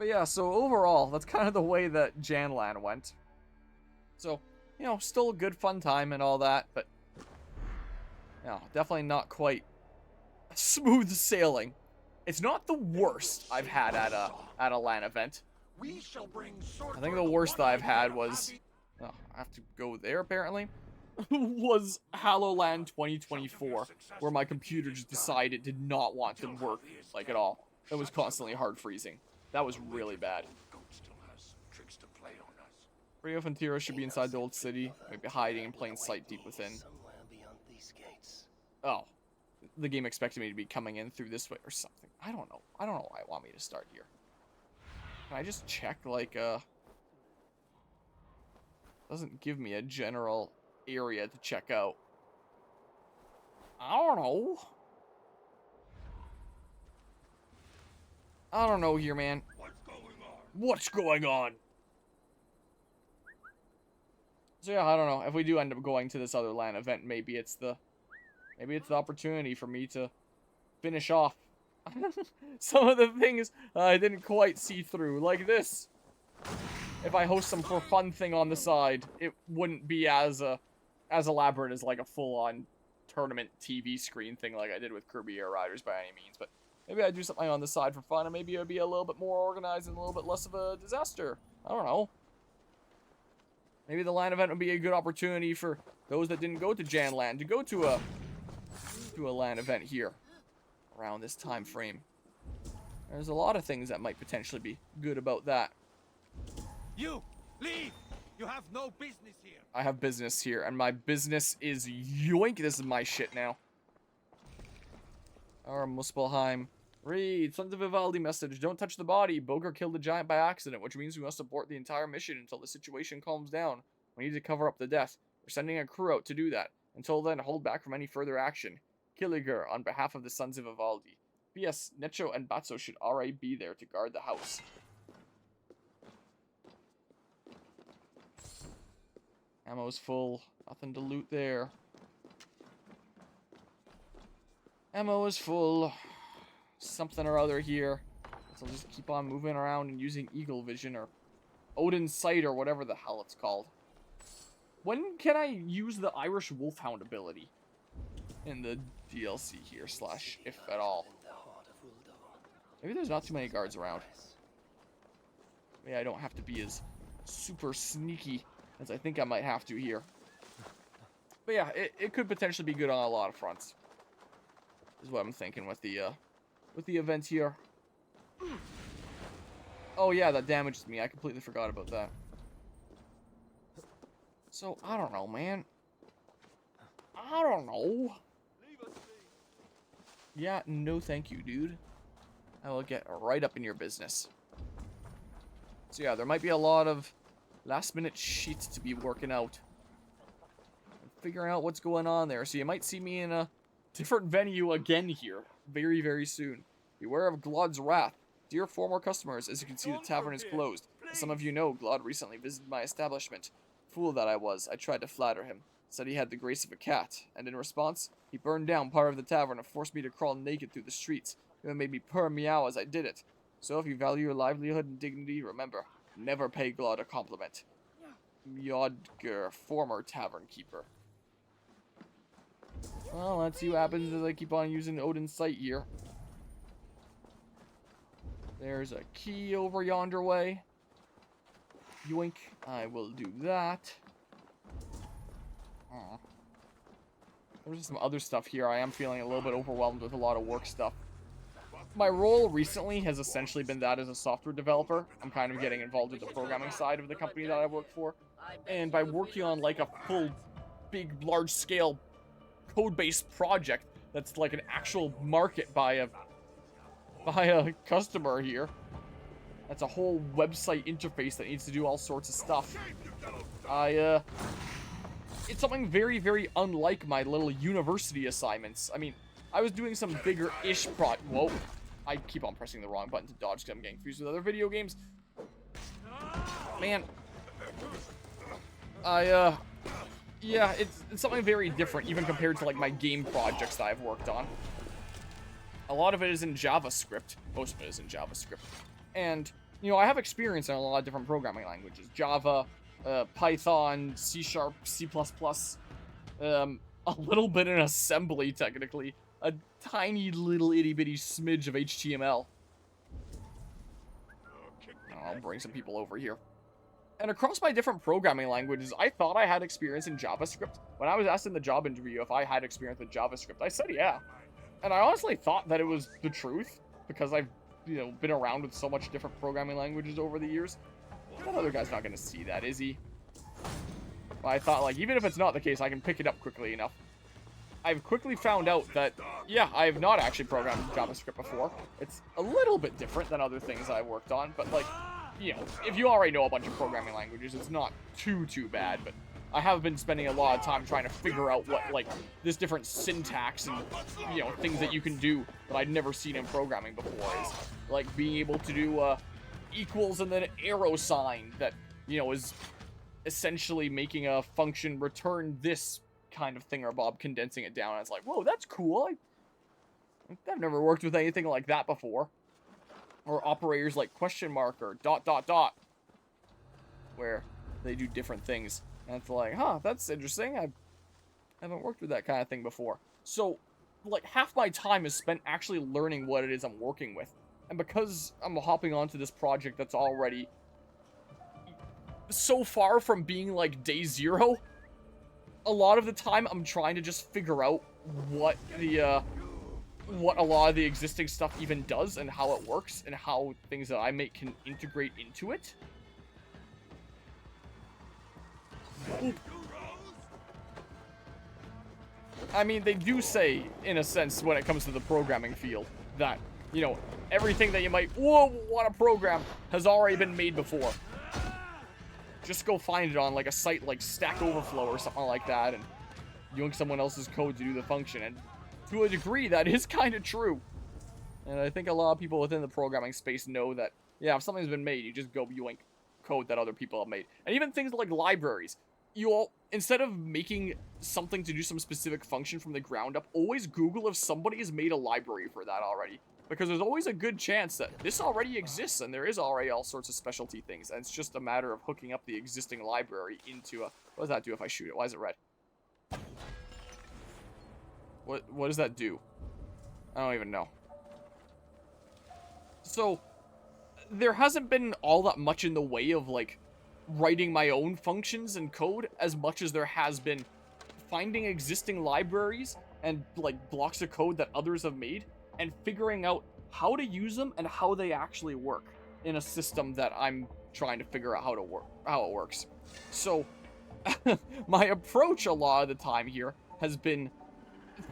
But yeah, so overall, that's kind of the way that Janlan went. So, you know, still a good fun time and all that, but, you know, definitely not quite smooth sailing. It's not the worst I've had at a LAN event. I think the worst that I've had was, oh, I have to go there apparently, was HalloLAN 2024, where my computer just decided it did not want to work, like, at all. It was constantly hard freezing. That was really bad. Rio Frontieros should be inside the old city, maybe hiding in plain sight deep within. Oh, the game expected me to be coming in through this way or something. I don't know. I don't know why I want me to start here. Can I just check, like, doesn't give me a general area to check out. I don't know. I don't know here, man. What's going on? So yeah, I don't know. If we do end up going to this other LAN event, maybe it's the opportunity for me to finish off some of the things I didn't quite see through, like this. If I host some for fun thing on the side, it wouldn't be as elaborate as like a full-on tournament TV screen thing like I did with Kirby Air Riders by any means, but maybe I'd do something on the side for fun, and maybe it would be a little bit more organized and a little bit less of a disaster. I don't know. Maybe the LAN event would be a good opportunity for those that didn't go to Janlan to go to a LAN event here around this time frame. There's a lot of things that might potentially be good about that. You leave. You have no business here. I have business here, and my business is yoink. This is my shit now. Or Muspelheim. Read. Sons of Vivaldi message. Don't touch the body. Boger killed the giant by accident, which means we must abort the entire mission until the situation calms down. We need to cover up the death. We're sending a crew out to do that. Until then, hold back from any further action. Killiger, on behalf of the Sons of Vivaldi. P.S. Necho and Batso should already be there to guard the house. Ammo's full. Nothing to loot there. Ammo is full. Something or other here. So I'll just keep on moving around and using Eagle Vision or Odin's Sight or whatever the hell it's called. When can I use the Irish Wolfhound ability in the DLC here, slash, if at all? Maybe there's not too many guards around. Maybe I don't have to be as super sneaky as I think I might have to here. But yeah, it could potentially be good on a lot of fronts. Is what I'm thinking with the event here. Oh yeah, that damaged me. I completely forgot about that. So, I don't know, man. I don't know. Yeah, no thank you, dude. I will get right up in your business. So yeah, there might be a lot of last-minute shit to be working out. And figuring out what's going on there. So you might see me in a different venue again here very, very soon. Beware of Glod's wrath. Dear former customers, as you can see, the tavern is closed. As some of you know, Glod recently visited my establishment. Fool that I was, I tried to flatter him. Said he had the grace of a cat, and in response, he burned down part of the tavern and forced me to crawl naked through the streets. It even made me purr meow as I did it. So if you value your livelihood and dignity, remember, never pay Glod a compliment. Mjodger, former tavern keeper. Well, let's see what happens as I keep on using Odin's Sight here. There's a key over yonder way. Yoink. I will do that. There's some other stuff here. I am feeling a little bit overwhelmed with a lot of work stuff. My role recently has essentially been that as a software developer. I'm kind of getting involved with the programming side of the company that I work for. And by working on like a full, big, large-scale code-based project that's like an actual market by a customer here. That's a whole website interface that needs to do all sorts of stuff. It's something very, very unlike my little university assignments. I mean, I was doing some bigger-ish whoa. I keep on pressing the wrong button to dodge because I'm getting confused with other video games. Man. Yeah, it's something very different, even compared to, like, my game projects that I've worked on. A lot of it is in JavaScript. Most of it is in JavaScript. And you know, I have experience in a lot of different programming languages. Java, Python, C#, C++, a little bit in assembly, technically. A tiny little itty-bitty smidge of HTML. I'll bring some people over here. And across my different programming languages, I thought I had experience in JavaScript. When I was asked in the job interview if I had experience with JavaScript, I said yeah. And I honestly thought that it was the truth, because I've, you know, been around with so much different programming languages over the years. That other guy's not going to see that, is he? But I thought, like, even if it's not the case, I can pick it up quickly enough. I've quickly found out that, yeah, I have not actually programmed JavaScript before. It's a little bit different than other things I've worked on, but, like, you know, if you already know a bunch of programming languages, it's not too bad, but I have been spending a lot of time trying to figure out what, like, this different syntax and, you know, things that you can do that I'd never seen in programming before is, like, being able to do, equals and then an arrow sign that, you know, is essentially making a function return this kind of thing or bob, condensing it down. And it's like, whoa, that's cool. I've never worked with anything like that before. Or operators like question mark or ... where they do different things. And it's like, huh, that's interesting. I haven't worked with that kind of thing before. So, like, half my time is spent actually learning what it is I'm working with. And because I'm hopping onto this project that's already so far from being, like, day zero, a lot of the time I'm trying to just figure out what a lot of the existing stuff even does and how it works and how things that I make can integrate into it. Oop. I mean, they do say, in a sense, when it comes to the programming field, that, you know, everything that you might want to program has already been made before. Just go find it on, like, a site like Stack Overflow or something like that, and yoink someone else's code to do the function. And to a degree, that is kind of true. And I think a lot of people within the programming space know that, yeah, if something's been made, you just go yoink code that other people have made. And even things like libraries. You all, instead of making something to do some specific function from the ground up, always Google if somebody has made a library for that already. Because there's always a good chance that this already exists and there is already all sorts of specialty things. And it's just a matter of hooking up the existing library into a... What does that do if I shoot it? Why is it red? What does that do? I don't even know. So, there hasn't been all that much in the way of, like, writing my own functions and code as much as there has been finding existing libraries and, like, blocks of code that others have made and figuring out how to use them and how they actually work in a system that I'm trying to figure out how it works. So, my approach a lot of the time here has been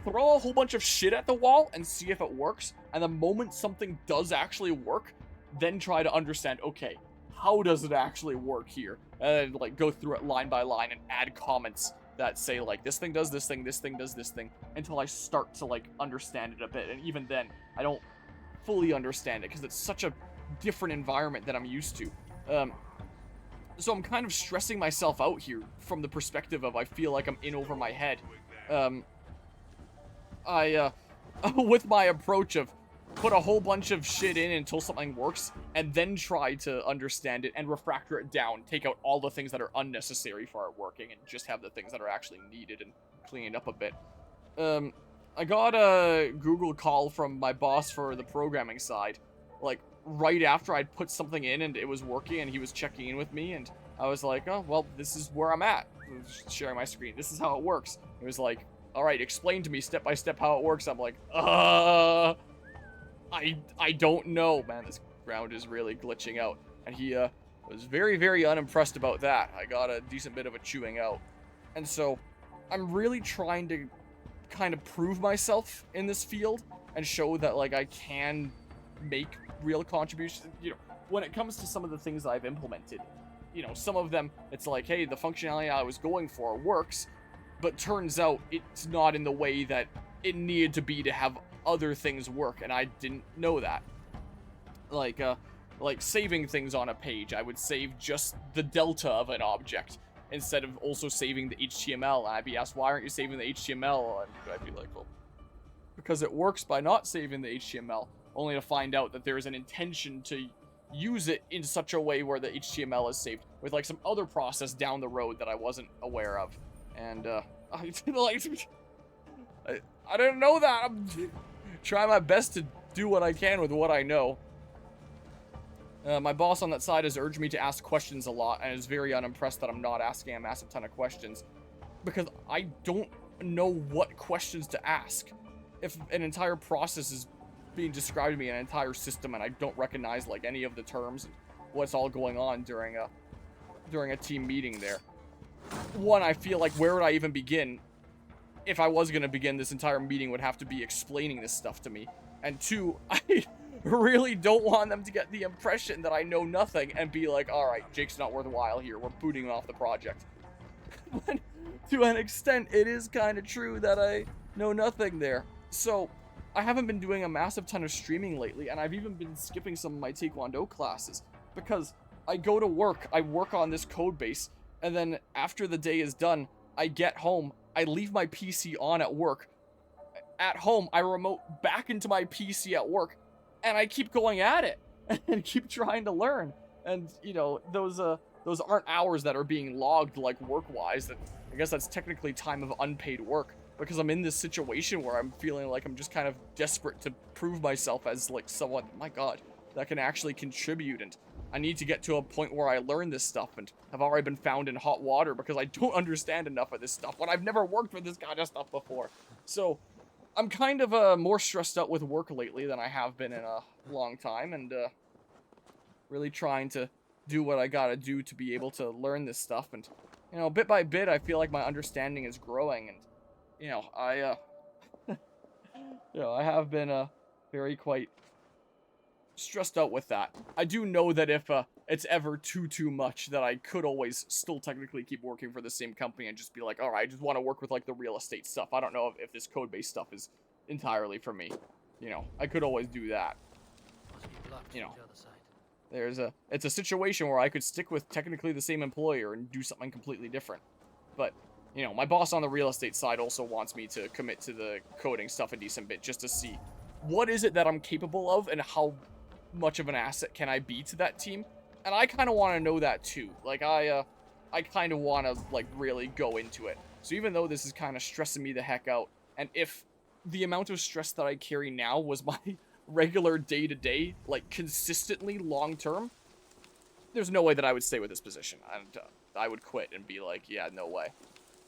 throw a whole bunch of shit at the wall and see if it works, and the moment something does actually work, then try to understand, okay, how does it actually work here? And, like, go through it line by line and add comments that say, like, this thing does this thing does this thing, until I start to, like, understand it a bit. And even then, I don't fully understand it, because it's such a different environment that I'm used to. So I'm kind of stressing myself out here from the perspective of I feel like I'm in over my head. With my approach of put a whole bunch of shit in until something works, and then try to understand it and refactor it down, take out all the things that are unnecessary for it working, and just have the things that are actually needed and clean it up a bit. I got a Google call from my boss for the programming side, like, right after I'd put something in and it was working, and he was checking in with me, and I was like, oh, well, this is where I'm at. I was sharing my screen. This is how it works. It was like, all right, explain to me step by step how it works. I'm like, I don't know, man. This ground is really glitching out. And he was very, very unimpressed about that. I got a decent bit of a chewing out. And so I'm really trying to kind of prove myself in this field and show that, like, I can make real contributions. You know, when it comes to some of the things I've implemented, you know, some of them, it's like, hey, the functionality I was going for works, but turns out it's not in the way that it needed to be to have other things work, and I didn't know that. Like saving things on a page, I would save just the delta of an object instead of also saving the HTML. And I'd be asked, why aren't you saving the HTML? And I'd be like, well, because it works by not saving the HTML, only to find out that there is an intention to use it in such a way where the HTML is saved with like some other process down the road that I wasn't aware of. And I didn't know that. I'm trying my best to do what I can with what I know. My boss on that side has urged me to ask questions a lot and is very unimpressed that I'm not asking a massive ton of questions because I don't know what questions to ask. If an entire process is being described to me, an entire system, and I don't recognize like any of the terms and what's all going on during a team meeting there. One, I feel like where would I even begin? If I was going to begin, this entire meeting would have to be explaining this stuff to me. And two, I really don't want them to get the impression that I know nothing and be like, alright, Jake's not worthwhile here, we're booting him off the project. But to an extent, it is kind of true that I know nothing there. So, I haven't been doing a massive ton of streaming lately, and I've even been skipping some of my Taekwondo classes, because I go to work, I work on this code base, and then after the day is done, I get home, I leave my PC on at work. At home, I remote back into my PC at work, and I keep going at it, and keep trying to learn. And, you know, those aren't hours that are being logged, like, work-wise. I guess that's technically time of unpaid work, because I'm in this situation where I'm feeling like I'm just kind of desperate to prove myself as, like, someone, my god, that can actually contribute, and I need to get to a point where I learn this stuff, and have already been found in hot water because I don't understand enough of this stuff when I've never worked with this kind of stuff before. So, I'm kind of more stressed out with work lately than I have been in a long time, and really trying to do what I gotta do to be able to learn this stuff, and, you know, bit by bit, I feel like my understanding is growing, and, you know, I have been, very quite stressed out with that. I do know that if, it's ever too much, that I could always still technically keep working for the same company and just be like, alright, I just want to work with, like, the real estate stuff. I don't know if this code-based stuff is entirely for me. You know, I could always do that. You know, it's a situation where I could stick with technically the same employer and do something completely different. But, you know, my boss on the real estate side also wants me to commit to the coding stuff a decent bit just to see what is it that I'm capable of and how much of an asset can I be to that team. And I kind of want to know that too. Like, I kind of want to, like, really go into it. So even though this is kind of stressing me the heck out, and if the amount of stress that I carry now was my regular day-to-day, like, consistently long-term, there's no way that I would stay with this position. And I would quit and be like, yeah, no way.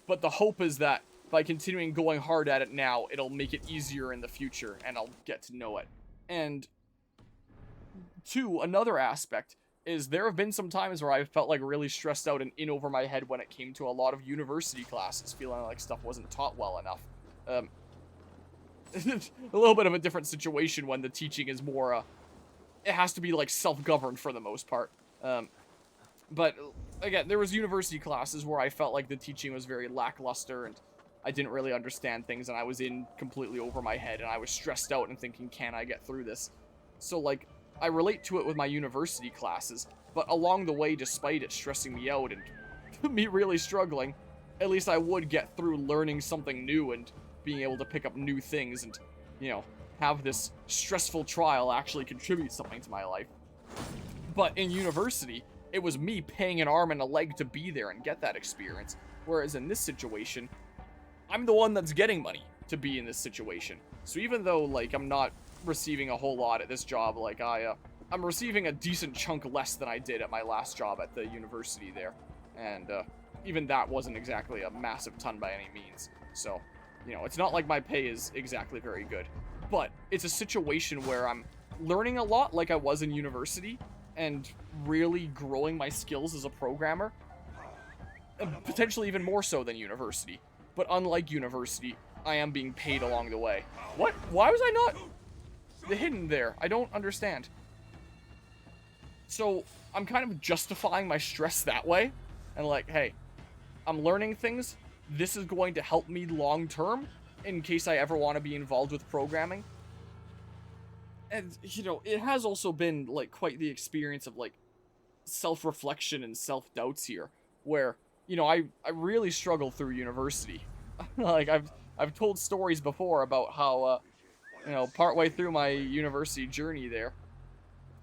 But the hope is that by continuing going hard at it now, it'll make it easier in the future, and I'll get to know it. And two, another aspect is there have been some times where I felt like really stressed out and in over my head when it came to a lot of university classes, feeling like stuff wasn't taught well enough. A little bit of a different situation when the teaching is more, it has to be, like, self-governed for the most part. But, again, there was university classes where I felt like the teaching was very lackluster and I didn't really understand things and I was in completely over my head and I was stressed out and thinking, can I get through this? So, like, I relate to it with my university classes, but along the way, despite it stressing me out and me really struggling, at least I would get through learning something new and being able to pick up new things and, you know, have this stressful trial actually contribute something to my life. But in university, it was me paying an arm and a leg to be there and get that experience, whereas in this situation, I'm the one that's getting money to be in this situation. So even though, like, I'm not receiving a whole lot at this job, like, I'm receiving a decent chunk less than I did at my last job at the university there. And, even that wasn't exactly a massive ton by any means. So, you know, it's not like my pay is exactly very good. But it's a situation where I'm learning a lot like I was in university and really growing my skills as a programmer. And potentially even more so than university. But unlike university, I am being paid along the way. What? Why was I not hidden there? I don't understand. So, I'm kind of justifying my stress that way. And like, hey, I'm learning things. This is going to help me long term in case I ever want to be involved with programming. And, you know, it has also been, like, quite the experience of, like, self-reflection and self-doubts here. Where, you know, I really struggled through university. Like, I've told stories before about how, you know, partway through my university journey there,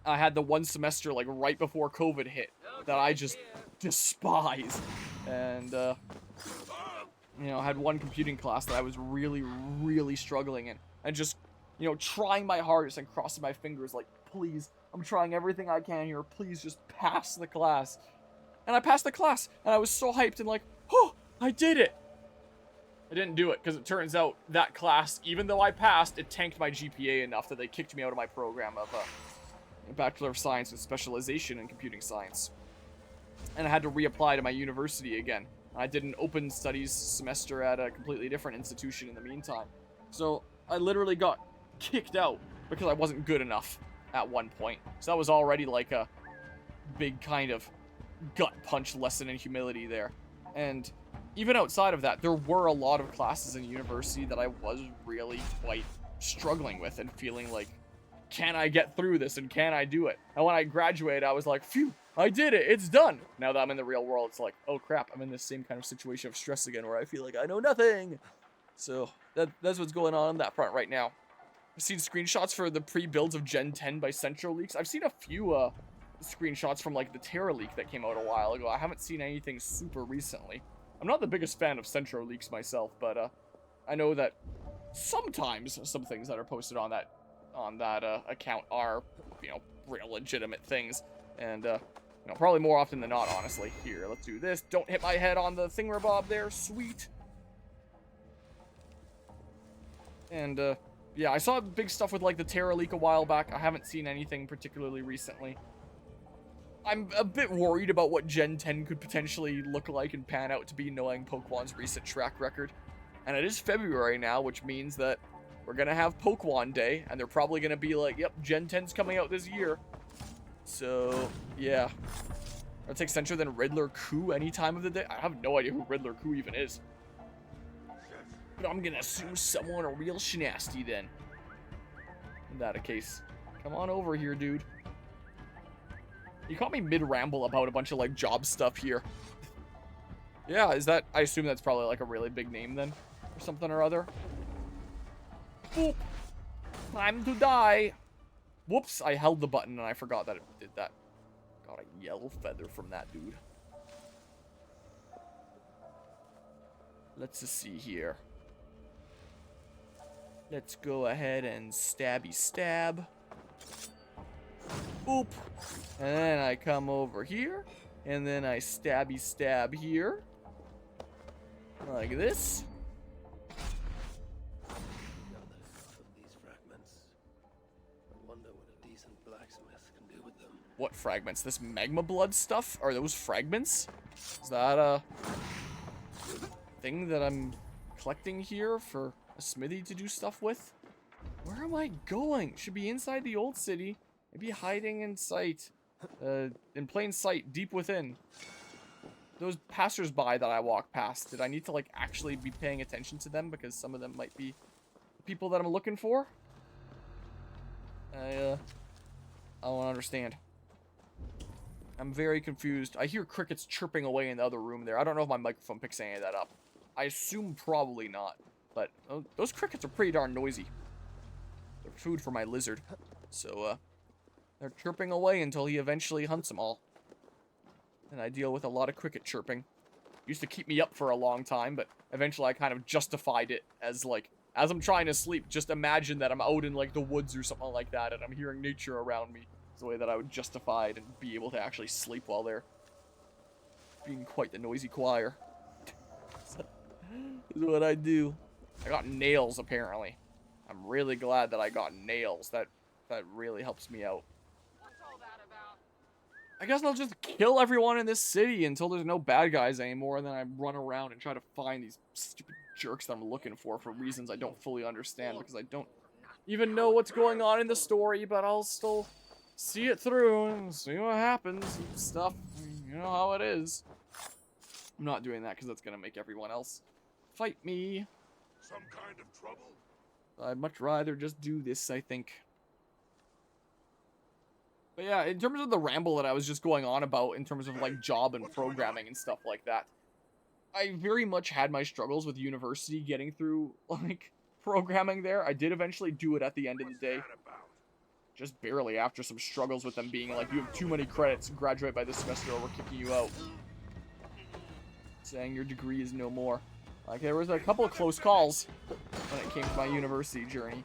I had the one semester, like, right before COVID hit that I just despise. And, you know, I had one computing class that I was really, really struggling in. And just, you know, trying my hardest and crossing my fingers, like, please, I'm trying everything I can here. Please just pass the class. And I passed the class, and I was so hyped and like, oh, I did it. I didn't do it, because it turns out that class, even though I passed, it tanked my GPA enough that they kicked me out of my program of a Bachelor of Science with specialization in computing science. And I had to reapply to my university again. I did an open studies semester at a completely different institution in the meantime. So I literally got kicked out because I wasn't good enough at one point. So that was already like a big kind of gut punch lesson in humility there. And even outside of that, there were a lot of classes in university that I was really quite struggling with and feeling like, can I get through this and can I do it? And when I graduated, I was like, phew, I did it, it's done. Now that I'm in the real world, it's like, oh crap, I'm in this same kind of situation of stress again where I feel like I know nothing. So that's what's going on that front right now. I've seen screenshots for the pre-builds of Gen 10 by Central Leaks. I've seen a few screenshots from like the Terra leak that came out a while ago. I haven't seen anything super recently. I'm not the biggest fan of Central Leaks myself, but I know that sometimes some things that are posted on that account are, you know, real legitimate things, and you know, probably more often than not, honestly. Here, let's do this. Don't hit my head on the thingamabob there, sweet. And yeah, I saw big stuff with like the Terra leak a while back. I haven't seen anything particularly recently. I'm a bit worried about what Gen 10 could potentially look like and pan out to be, knowing Pokemon's recent track record. And it is February now, which means that we're going to have Pokemon Day, and they're probably going to be like, yep, Gen 10's coming out this year. So, yeah. I'll take Centra than Riddler Coup any time of the day. I have no idea who Riddler Coup even is. But I'm going to assume someone a real shenasty then. In that case. Come on over here, dude. You caught me mid-ramble about a bunch of, like, job stuff here. Yeah, is that... I assume that's probably, like, a really big name, then? Or something or other. Boop! Time to die! Whoops, I held the button and I forgot that it did that. Got a yellow feather from that dude. Let's just see here. Let's go ahead and stabby stab. Boop. And then I come over here. And then I stabby stab here. Like this. What fragments? This magma blood stuff? Are those fragments? Is that a thing that I'm collecting here for a smithy to do stuff with? Where am I going? Should be inside the old city. Maybe hiding in sight. In plain sight, deep within. Those passers-by that I walk past, did I need to, like, actually be paying attention to them? Because some of them might be the people that I'm looking for? I don't understand. I'm very confused. I hear crickets chirping away in the other room there. I don't know if my microphone picks any of that up. I assume probably not. But those crickets are pretty darn noisy. They're food for my lizard. So, they're chirping away until he eventually hunts them all. And I deal with a lot of cricket chirping. Used to keep me up for a long time, but eventually I kind of justified it as, like, as I'm trying to sleep, just imagine that I'm out in, like, the woods or something like that, and I'm hearing nature around me. It's the way that I would justify it and be able to actually sleep while they're being quite the noisy choir. This is what I do. I got nails, apparently. I'm really glad that I got nails. That really helps me out. What's all that about? I guess I'll just kill everyone in this city until there's no bad guys anymore, and then I run around and try to find these stupid jerks that I'm looking for reasons I don't fully understand, because I don't even know what's going on in the story, but I'll still see it through and see what happens and stuff. You know how it is. I'm not doing that because that's going to make everyone else fight me. Some kind of trouble? I'd much rather just do this, I think. But yeah, in terms of the ramble that I was just going on about, in terms of like job and programming and stuff like that, I very much had my struggles with university getting through like programming there. I did eventually do it at the end of the day. just barely after some struggles with them being like, you have too many credits, graduate by this semester or we're kicking you out. Saying your degree is no more. Like, there was a couple of close calls when it came to my university journey.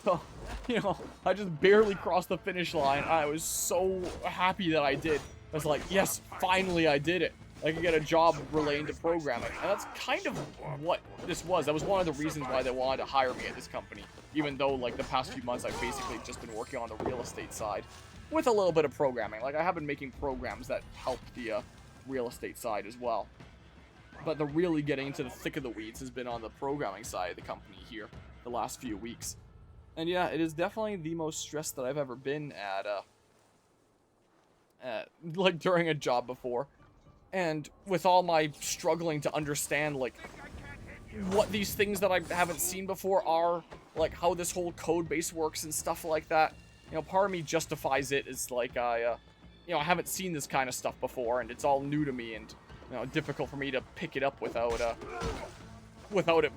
So, you know, I just barely crossed the finish line. I was so happy that I did. I was like, yes, finally I did it. I could get a job relating to programming. And that's kind of what this was. That was one of the reasons why they wanted to hire me at this company. Even though, like, the past few months I've basically just been working on the real estate side. With a little bit of programming. Like, I have been making programs that help the real estate side as well. But the really getting into the thick of the weeds has been on the programming side of the company here the last few weeks. And yeah, it is definitely the most stressed that I've ever been at like, during a job before. And with all my struggling to understand, like, what these things that I haven't seen before are, like, how this whole code base works and stuff like that. You know, part of me justifies it as, like, you know, I haven't seen this kind of stuff before, and it's all new to me, and, you know, difficult for me to pick it up without it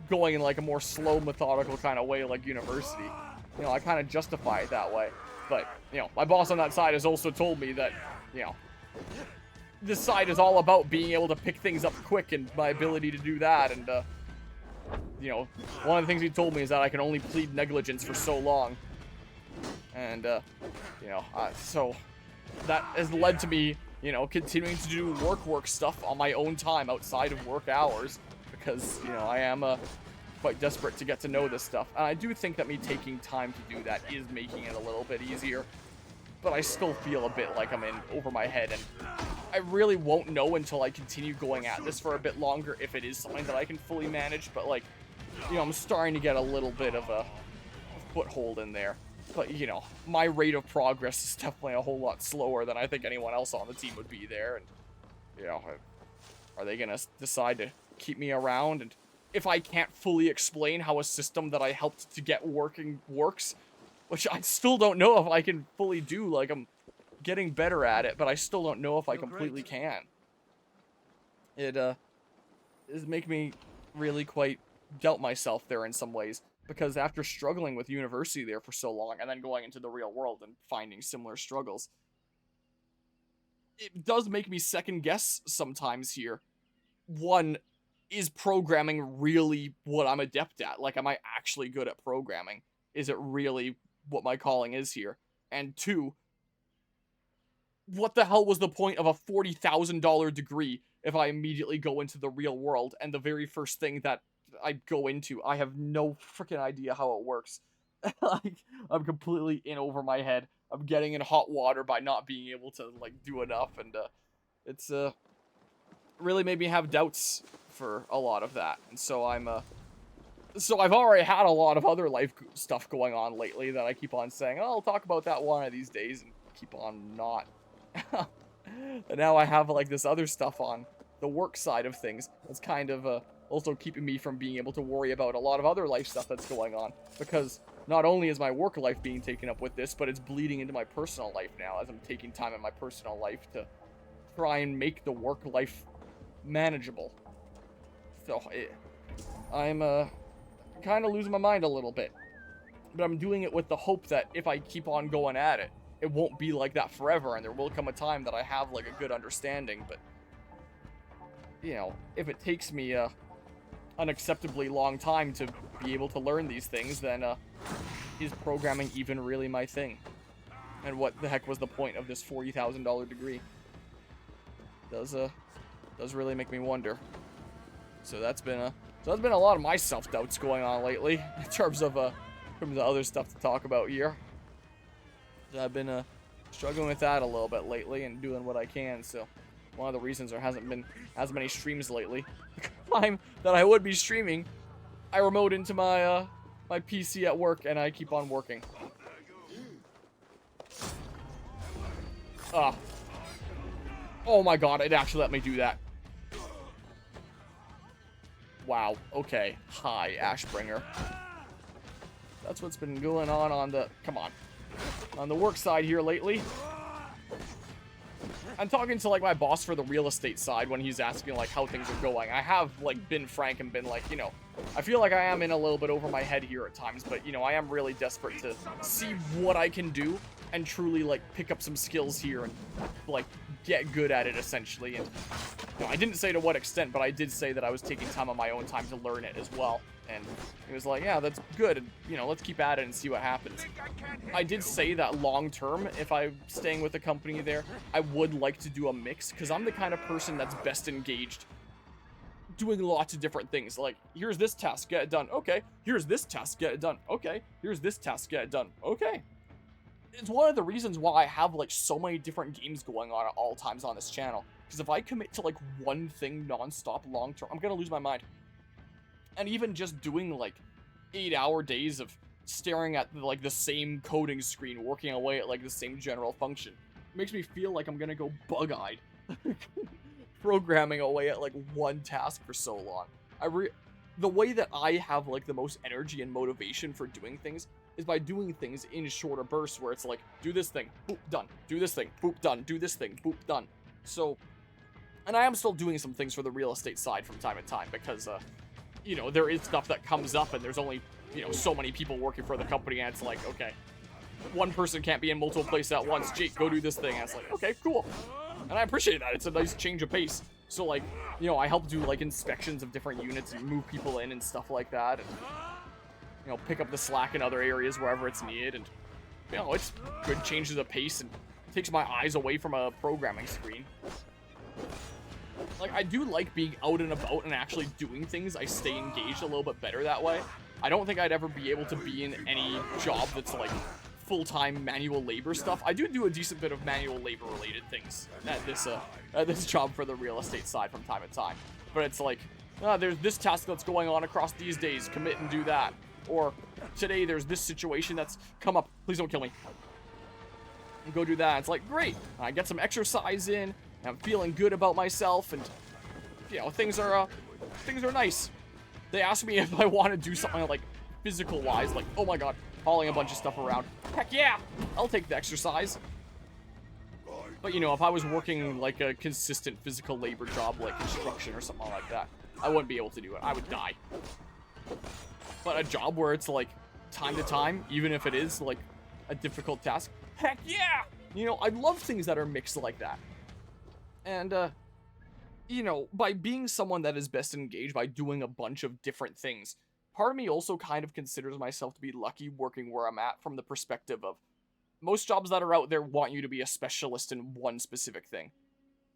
going in, like, a more slow, methodical kind of way, like university. You know, I kind of justify it that way. But, you know, my boss on that side has also told me that, you know, this side is all about being able to pick things up quick and my ability to do that. And, you know, one of the things he told me is that I can only plead negligence for so long. And, you know, so that has led to me, you know, continuing to do work stuff on my own time outside of work hours. Because, you know, I am quite desperate to get to know this stuff. And I do think that me taking time to do that is making it a little bit easier. But I still feel a bit like I'm in over my head. And I really won't know until I continue going at this for a bit longer if it is something that I can fully manage. But, like, you know, I'm starting to get a little bit of a foothold in there. But, you know, my rate of progress is definitely a whole lot slower than I think anyone else on the team would be there. And, you know, are they going to decide to keep me around? And if I can't fully explain how a system that I helped to get working works, which I still don't know if I can fully do, like, I'm getting better at it, but I still don't know if I completely can. It is making me really quite doubt myself there in some ways, because after struggling with university there for so long and then going into the real world and finding similar struggles, it does make me second guess sometimes here. One, is programming really what I'm adept at? Like, am I actually good at programming? Is it really what my calling is here? And two, what the hell was the point of a $40,000 degree if I immediately go into the real world and the very first thing that I go into, I have no freaking idea how it works. Like, I'm completely in over my head. I'm getting in hot water by not being able to, like, do enough, and it's really made me have doubts for a lot of that. And so so I've already had a lot of other life stuff going on lately that I keep on saying, oh, I'll talk about that one of these days, and keep on not. And now I have, like, this other stuff on the work side of things that's kind of also keeping me from being able to worry about a lot of other life stuff that's going on, because not only is my work life being taken up with this, but it's bleeding into my personal life now as I'm taking time in my personal life to try and make the work life manageable. So I'm kind of losing my mind a little bit, but I'm doing it with the hope that if I keep on going at it, it won't be like that forever, and there will come a time that I have, like, a good understanding. But, you know, if it takes me an unacceptably long time to be able to learn these things, then is programming even really my thing? And what the heck was the point of this $40,000 degree? Does really make me wonder. So that's been a lot of my self-doubts going on lately in terms of other stuff to talk about here. So I've been struggling with that a little bit lately and doing what I can. So one of the reasons there hasn't been as many streams lately. The time that I would be streaming, I remote into my my PC at work and I keep on working. Oh my god, it actually let me do that. Wow, okay. Hi, Ashbringer. That's what's been going on the... Come on. On the work side here lately. I'm talking to, like, my boss for the real estate side when he's asking, like, how things are going. I have, like, been frank and been like, you know, I feel like I am in a little bit over my head here at times, but, you know, I am really desperate to see what I can do and truly, like, pick up some skills here and, like, get good at it, essentially. And, you know, I didn't say to what extent, but I did say that I was taking time on my own time to learn it as well. And he was like, yeah, that's good, and, you know, let's keep at it and see what happens. I did say that long term, if I'm staying with the company there, I would like to do a mix, because I'm the kind of person that's best engaged doing lots of different things. Like, here's this task, get it done, okay. Here's this task, get it done, okay. Here's this task, get it done, okay. It's one of the reasons why I have, like, so many different games going on at all times on this channel. Because if I commit to, like, one thing non-stop long term, I'm gonna lose my mind. And even just doing, like, 8-hour days of staring at, like, the same coding screen, working away at, like, the same general function, makes me feel like I'm gonna go bug-eyed. Programming away at, like, one task for so long. The way that I have, like, the most energy and motivation for doing things is by doing things in shorter bursts where it's like, do this thing, boop, done. Do this thing, boop, done. Do this thing, boop, done. So, and I am still doing some things for the real estate side from time to time because, you know, there is stuff that comes up and there's only, you know, so many people working for the company and it's like, okay, one person can't be in multiple places at once. Jake, go do this thing. And it's like, okay, cool. And I appreciate that. It's a nice change of pace. So, like, you know, I help do, like, inspections of different units and move people in and stuff like that. And, you know, pick up the slack in other areas wherever it's needed. And, you know, it's good changes of pace and takes my eyes away from a programming screen. Like, I do like being out and about and actually doing things. I stay engaged a little bit better that way. I don't think I'd ever be able to be in any job that's, like, full-time manual labor stuff. I do a decent bit of manual labor related things at this job for the real estate side from time to time. But it's like, there's this task that's going on across these days, commit and do that. Or today there's this situation that's come up, please don't kill me. And go do that. It's like, great. I get some exercise in. I'm feeling good about myself, and you know, things are nice. They asked me if I want to do something like physical wise, like, oh my god, hauling a bunch of stuff around. Heck yeah, I'll take the exercise. But you know, if I was working like a consistent physical labor job like construction or something like that, I wouldn't be able to do it. I would die. But a job where it's like time to time, even if it is like a difficult task, heck yeah! You know, I love things that are mixed like that. And, you know, by being someone that is best engaged by doing a bunch of different things, part of me also kind of considers myself to be lucky working where I'm at from the perspective of most jobs that are out there want you to be a specialist in one specific thing.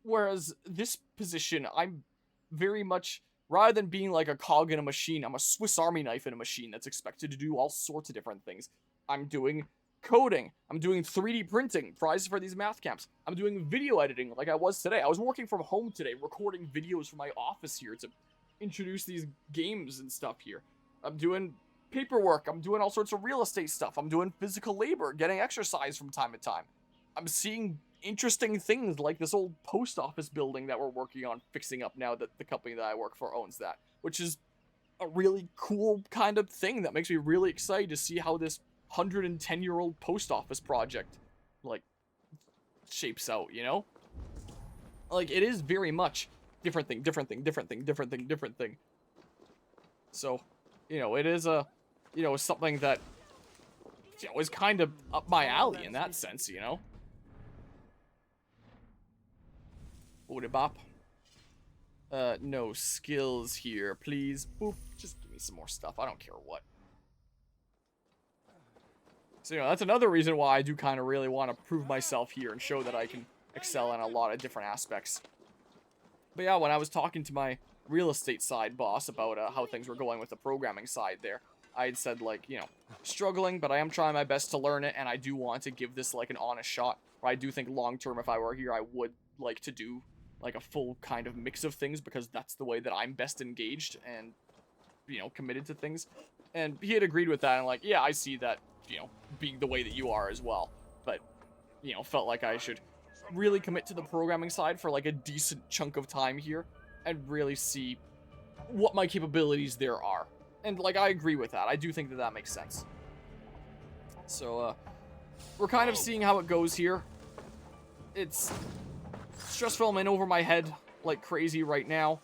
Whereas this position, I'm very much, rather than being like a cog in a machine, I'm a Swiss Army knife in a machine that's expected to do all sorts of different things. I'm doing coding. I'm doing 3D printing, prizes for these math camps. I'm doing video editing like I was today. I was working from home today, recording videos from my office here to introduce these games and stuff here. I'm doing paperwork. I'm doing all sorts of real estate stuff. I'm doing physical labor, getting exercise from time to time. I'm seeing interesting things like this old post office building that we're working on fixing up now that the company that I work for owns that, which is a really cool kind of thing that makes me really excited to see how this 110-year-old post office project, like, shapes out, you know? Like, it is very much different thing. So, you know, it is you know, something that, you know, is kind of up my alley in that sense, you know? Oda bop. No skills here, please. Boop. Just give me some more stuff. I don't care what. So, you know, that's another reason why I do kind of really want to prove myself here and show that I can excel in a lot of different aspects. But yeah, when I was talking to my real estate side boss about how things were going with the programming side there, I had said, like, you know, struggling, but I am trying my best to learn it, and I do want to give this, like, an honest shot. Or I do think long-term, if I were here, I would like to do, like, a full kind of mix of things, because that's the way that I'm best engaged and, you know, committed to things. And he had agreed with that, and like, yeah, I see that, you know, being the way that you are as well. But, you know, felt like I should really commit to the programming side for, like, a decent chunk of time here and really see what my capabilities there are. And, like, I agree with that. I do think that that makes sense. So, we're kind of seeing how it goes here. It's stress filming over my head like crazy right now.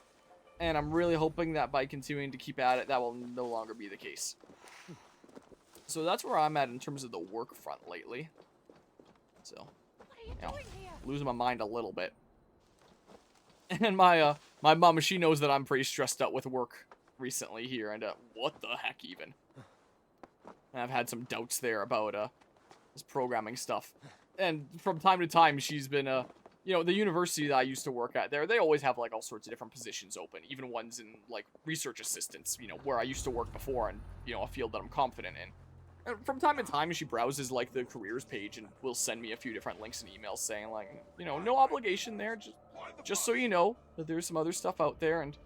And I'm really hoping that by continuing to keep at it, that will no longer be the case. So that's where I'm at in terms of the work front lately. So, losing my mind a little bit. And my mom, she knows that I'm pretty stressed out with work recently here. And what the heck even? And I've had some doubts there about this programming stuff. And from time to time, she's been you know, the university that I used to work at there, they always have, like, all sorts of different positions open. Even ones in, like, research assistants, you know, where I used to work before and, you know, a field that I'm confident in. And from time to time, she browses, like, the careers page and will send me a few different links and emails saying, like, you know, no obligation there, just so you know that there's some other stuff out there. And,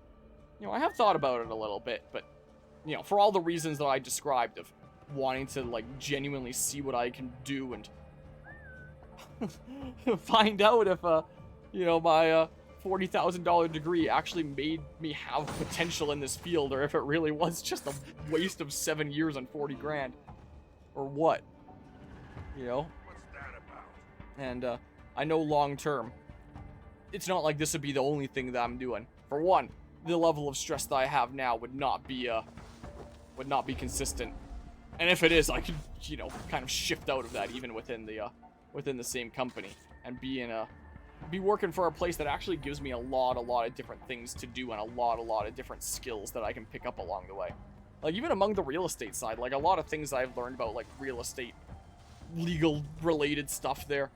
you know, I have thought about it a little bit, but, you know, for all the reasons that I described of wanting to, like, genuinely see what I can do and find out if, you know, my $40,000 degree actually made me have potential in this field, or if it really was just a waste of 7 years and 40 grand, or what, you know? What's that about? And I know long term, it's not like this would be the only thing that I'm doing. For one, the level of stress that I have now would not be consistent, and if it is, I could, you know, kind of shift out of that even within the same company and be working for a place that actually gives me a lot of different things to do and a lot of different skills that I can pick up along the way. Like, even among the real estate side, like, a lot of things I've learned about, like, real estate, legal related stuff there,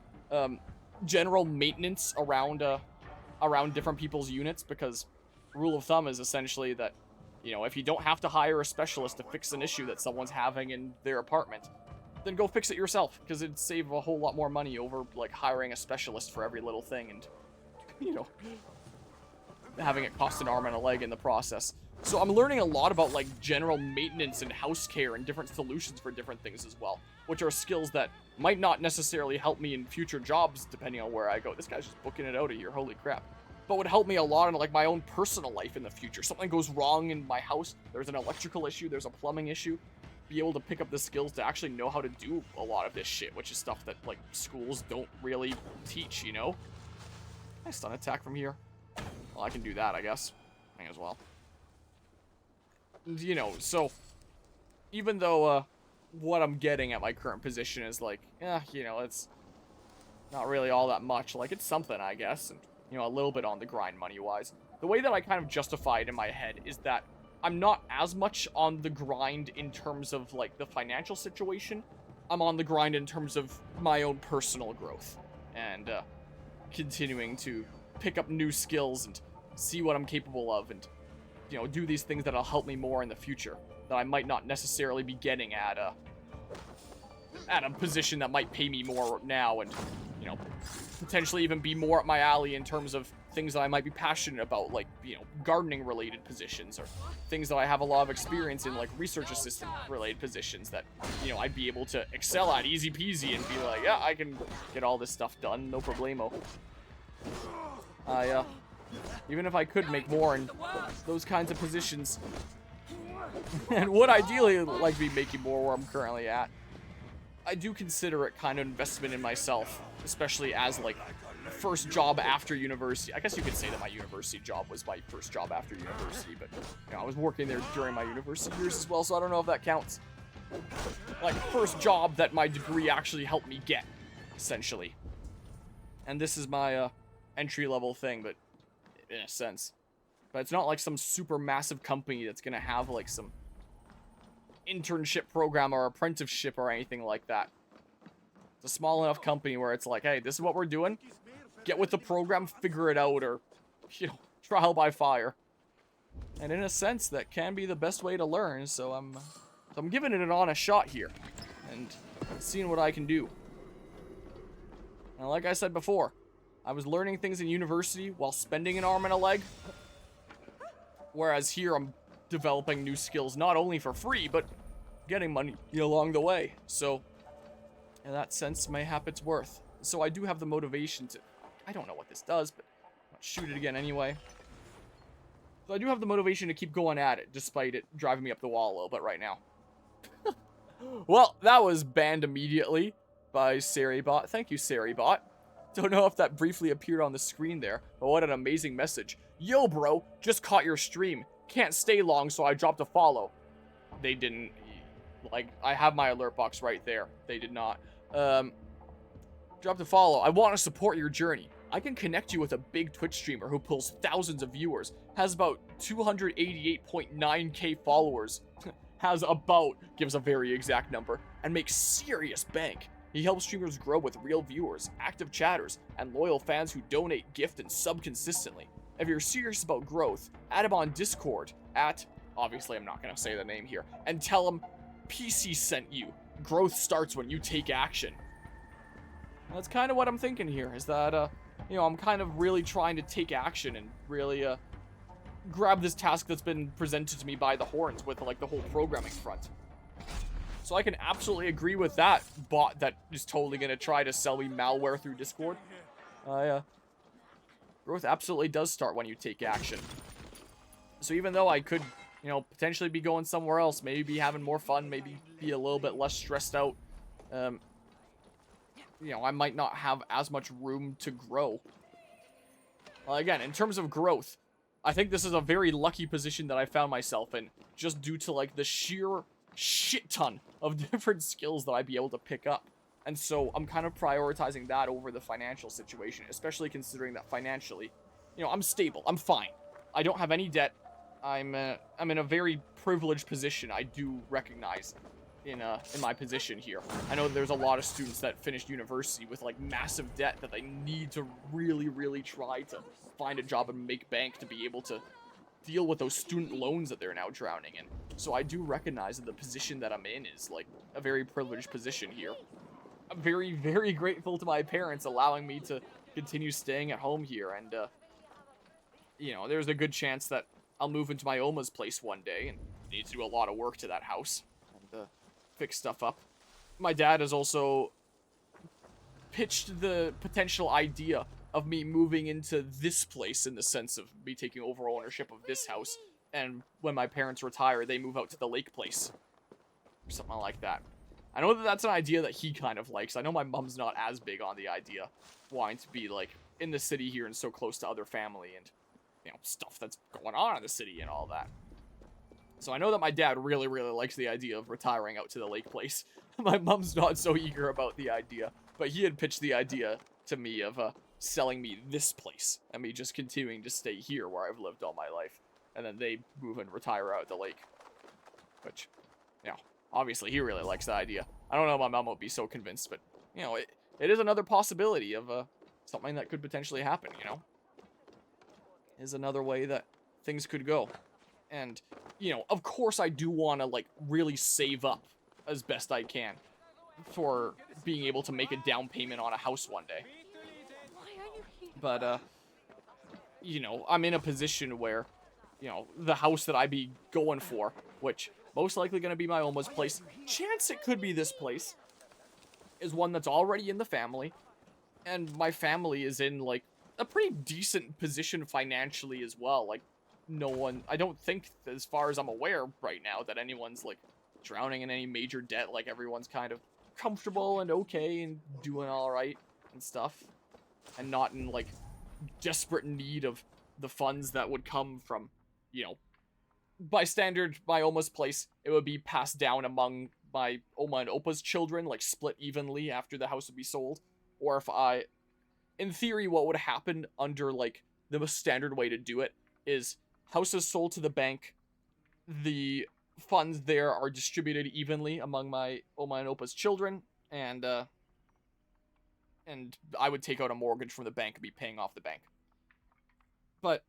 general maintenance around different people's units, because rule of thumb is essentially that, you know, if you don't have to hire a specialist to fix an issue that someone's having in their apartment, then go fix it yourself, because it'd save a whole lot more money over, like, hiring a specialist for every little thing and, you know, having it cost an arm and a leg in the process. So I'm learning a lot about, like, general maintenance and house care and different solutions for different things as well, which are skills that might not necessarily help me in future jobs, depending on where I go. This guy's just booking it out of here, holy crap. But would help me a lot in, like, my own personal life in the future. Something goes wrong in my house, there's an electrical issue, there's a plumbing issue. Be able to pick up the skills to actually know how to do a lot of this shit, which is stuff that, like, schools don't really teach, you know? Can I stun attack from here? Well, I can do that, I guess. May as well. You know, so even though what I'm getting at my current position is like, you know, it's not really all that much. Like, it's something, I guess, and, you know, a little bit on the grind money-wise. The way that I kind of justify it in my head is that I'm not as much on the grind in terms of, like, the financial situation. I'm on the grind in terms of my own personal growth and continuing to pick up new skills and see what I'm capable of and, you know, do these things that'll help me more in the future that I might not necessarily be getting at a position that might pay me more now and, you know, potentially even be more up my alley in terms of things that I might be passionate about, like, you know, gardening related positions, or things that I have a lot of experience in, like research assistant related positions that, you know, I'd be able to excel at easy peasy and be like, yeah, I can get all this stuff done, no problemo. Even if I could make more in those kinds of positions, and would ideally like to be making more where I'm currently at, I do consider it kind of investment in myself, especially as, like, first job after university. I guess you could say that my university job was my first job after university, but, you know, I was working there during my university years as well, so I don't know if that counts. Like, first job that my degree actually helped me get, essentially. And this is my entry-level thing, but in a sense. But it's not like some super massive company that's gonna have, like, some internship program or apprenticeship or anything like that. It's a small enough company where it's like, hey, this is what we're doing. Get with the program, figure it out, or, you know, trial by fire. And in a sense, that can be the best way to learn, so I'm giving it an honest shot here. And seeing what I can do. And like I said before, I was learning things in university while spending an arm and a leg. Whereas here, I'm developing new skills, not only for free, but getting money along the way. So, in that sense, mayhap it's worth. So I do have the motivation to... I don't know what this does, but I'll shoot it again anyway. So I do have the motivation to keep going at it, despite it driving me up the wall a little bit right now. Well, that was banned immediately by Seribot. Thank you, Seribot. Don't know if that briefly appeared on the screen there, but what an amazing message. Yo, bro, just caught your stream. Can't stay long, so I dropped a follow. They didn't. Like, I have my alert box right there. They did not. Dropped a follow. I want to support your journey. I can connect you with a big Twitch streamer who pulls thousands of viewers, has about 288.9k followers, has about, gives a very exact number, and makes serious bank. He helps streamers grow with real viewers, active chatters, and loyal fans who donate, gift, and sub consistently. If you're serious about growth, add him on Discord at, obviously I'm not going to say the name here, and tell him PC sent you. Growth starts when you take action. That's kind of what I'm thinking here, is that, you know, I'm kind of really trying to take action and really, grab this task that's been presented to me by the horns with, like, the whole programming front. So I can absolutely agree with that bot that is totally going to try to sell me malware through Discord. Growth absolutely does start when you take action. So even though I could, you know, potentially be going somewhere else, maybe be having more fun, maybe be a little bit less stressed out, you know, I might not have as much room to grow. Well, again, in terms of growth, I think this is a very lucky position that I found myself in, just due to, like, the sheer shit ton of different skills that I'd be able to pick up. And so I'm kind of prioritizing that over the financial situation, especially considering that financially, you know, I'm stable, I'm fine. I don't have any debt. I'm in a very privileged position, I do recognize. In my position here. I know there's a lot of students that finished university with, like, massive debt that they need to really, really try to find a job and make bank to be able to deal with those student loans that they're now drowning in. So I do recognize that the position that I'm in is, like, a very privileged position here. I'm very, very grateful to my parents allowing me to continue staying at home here, and, you know, there's a good chance that I'll move into my Oma's place one day and need to do a lot of work to that house. And, fix stuff up. My dad has also pitched the potential idea of me moving into this place, in the sense of me taking over ownership of this house, and when my parents retire, they move out to the lake place. Or something like that. I know that that's an idea that he kind of likes. I know my mom's not as big on the idea, wanting to be, like, in the city here and so close to other family and, you know, stuff that's going on in the city and all that. So I know that my dad really, really likes the idea of retiring out to the lake place. My mom's not so eager about the idea, but he had pitched the idea to me of selling me this place and me just continuing to stay here where I've lived all my life. And then they move and retire out at the lake. Which, you know, obviously he really likes the idea. I don't know if my mom would be so convinced, but, you know, it is another possibility of something that could potentially happen, you know? Is another way that things could go. And, you know, of course I do want to, like, really save up as best I can for being able to make a down payment on a house one day. But, you know, I'm in a position where, you know, the house that I be going for, which most likely going to be my Oma's place, chance it could be this place, is one that's already in the family, and my family is in, like, a pretty decent position financially as well. Like, no one, I don't think, as far as I'm aware right now, that anyone's, like, drowning in any major debt. Like, everyone's kind of comfortable and okay and doing alright and stuff, and not in, like, desperate need of the funds that would come from, you know, by standard, my Oma's place, it would be passed down among my Oma and Opa's children, like, split evenly after the house would be sold. Or if I, in theory, what would happen under, like, the most standard way to do it is houses sold to the bank, the funds there are distributed evenly among my Oma and Opa's children, and I would take out a mortgage from the bank and be paying off the bank. But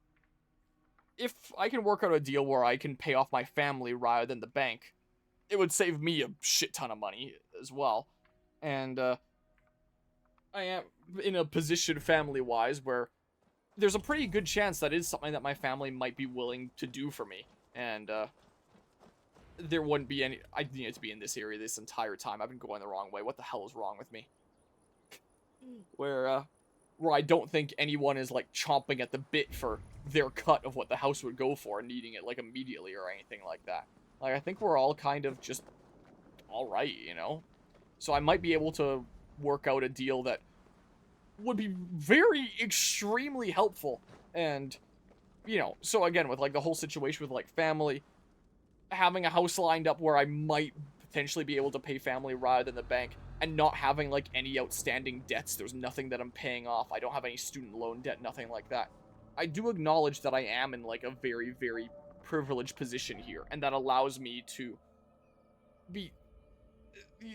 if I can work out a deal where I can pay off my family rather than the bank, it would save me a shit ton of money as well. And I am in a position family-wise where there's a pretty good chance that is something that my family might be willing to do for me. And there wouldn't be any... I needed to be in this area this entire time. I've been going the wrong way. What the hell is wrong with me? Where I don't think anyone is, like, chomping at the bit for their cut of what the house would go for and needing it, like, immediately or anything like that. Like, I think we're all kind of just alright, you know? So I might be able to work out a deal that would be very extremely helpful. And, you know, so again, with like the whole situation with like family, having a house lined up where I might potentially be able to pay family rather than the bank, and not having like any outstanding debts. There's nothing that I'm paying off. I don't have any student loan debt, nothing like that. I do acknowledge that I am in like a very, very privileged position here, and that allows me to be...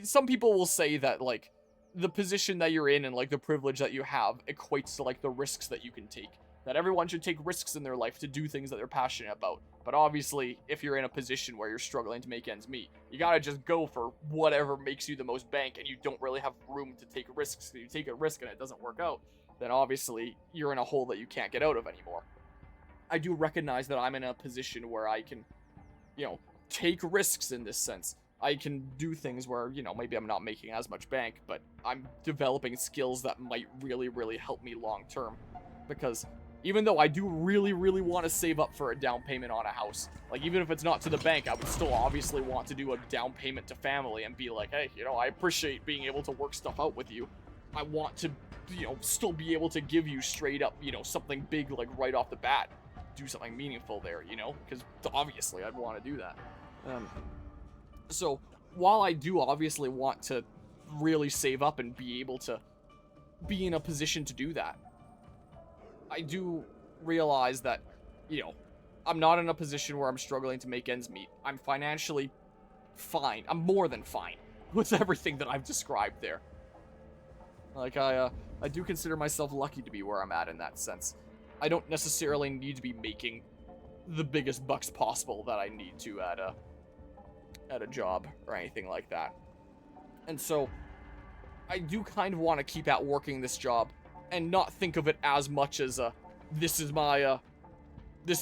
Some people will say that like the position that you're in and like the privilege that you have equates to like the risks that you can take. That everyone should take risks in their life to do things that they're passionate about. But obviously, if you're in a position where you're struggling to make ends meet, you gotta just go for whatever makes you the most bank, and you don't really have room to take risks. If you take a risk and it doesn't work out, then obviously you're in a hole that you can't get out of anymore. I do recognize that I'm in a position where I can, you know, take risks in this sense. I can do things where, you know, maybe I'm not making as much bank, but I'm developing skills that might really, really help me long term. Because even though I do really, really want to save up for a down payment on a house, like even if it's not to the bank, I would still obviously want to do a down payment to family and be like, hey, you know, I appreciate being able to work stuff out with you. I want to, you know, still be able to give you straight up, you know, something big like right off the bat. Do something meaningful there, you know, because obviously I'd want to do that. So while I do obviously want to really save up and be able to be in a position to do that, I do realize that, you know, I'm not in a position where I'm struggling to make ends meet. I'm financially fine. I'm more than fine with everything that I've described there. Like, I do consider myself lucky to be where I'm at in that sense. I don't necessarily need to be making the biggest bucks possible that I need to at a job or anything like that. And so I do kind of want to keep at working this job and not think of it as much as this is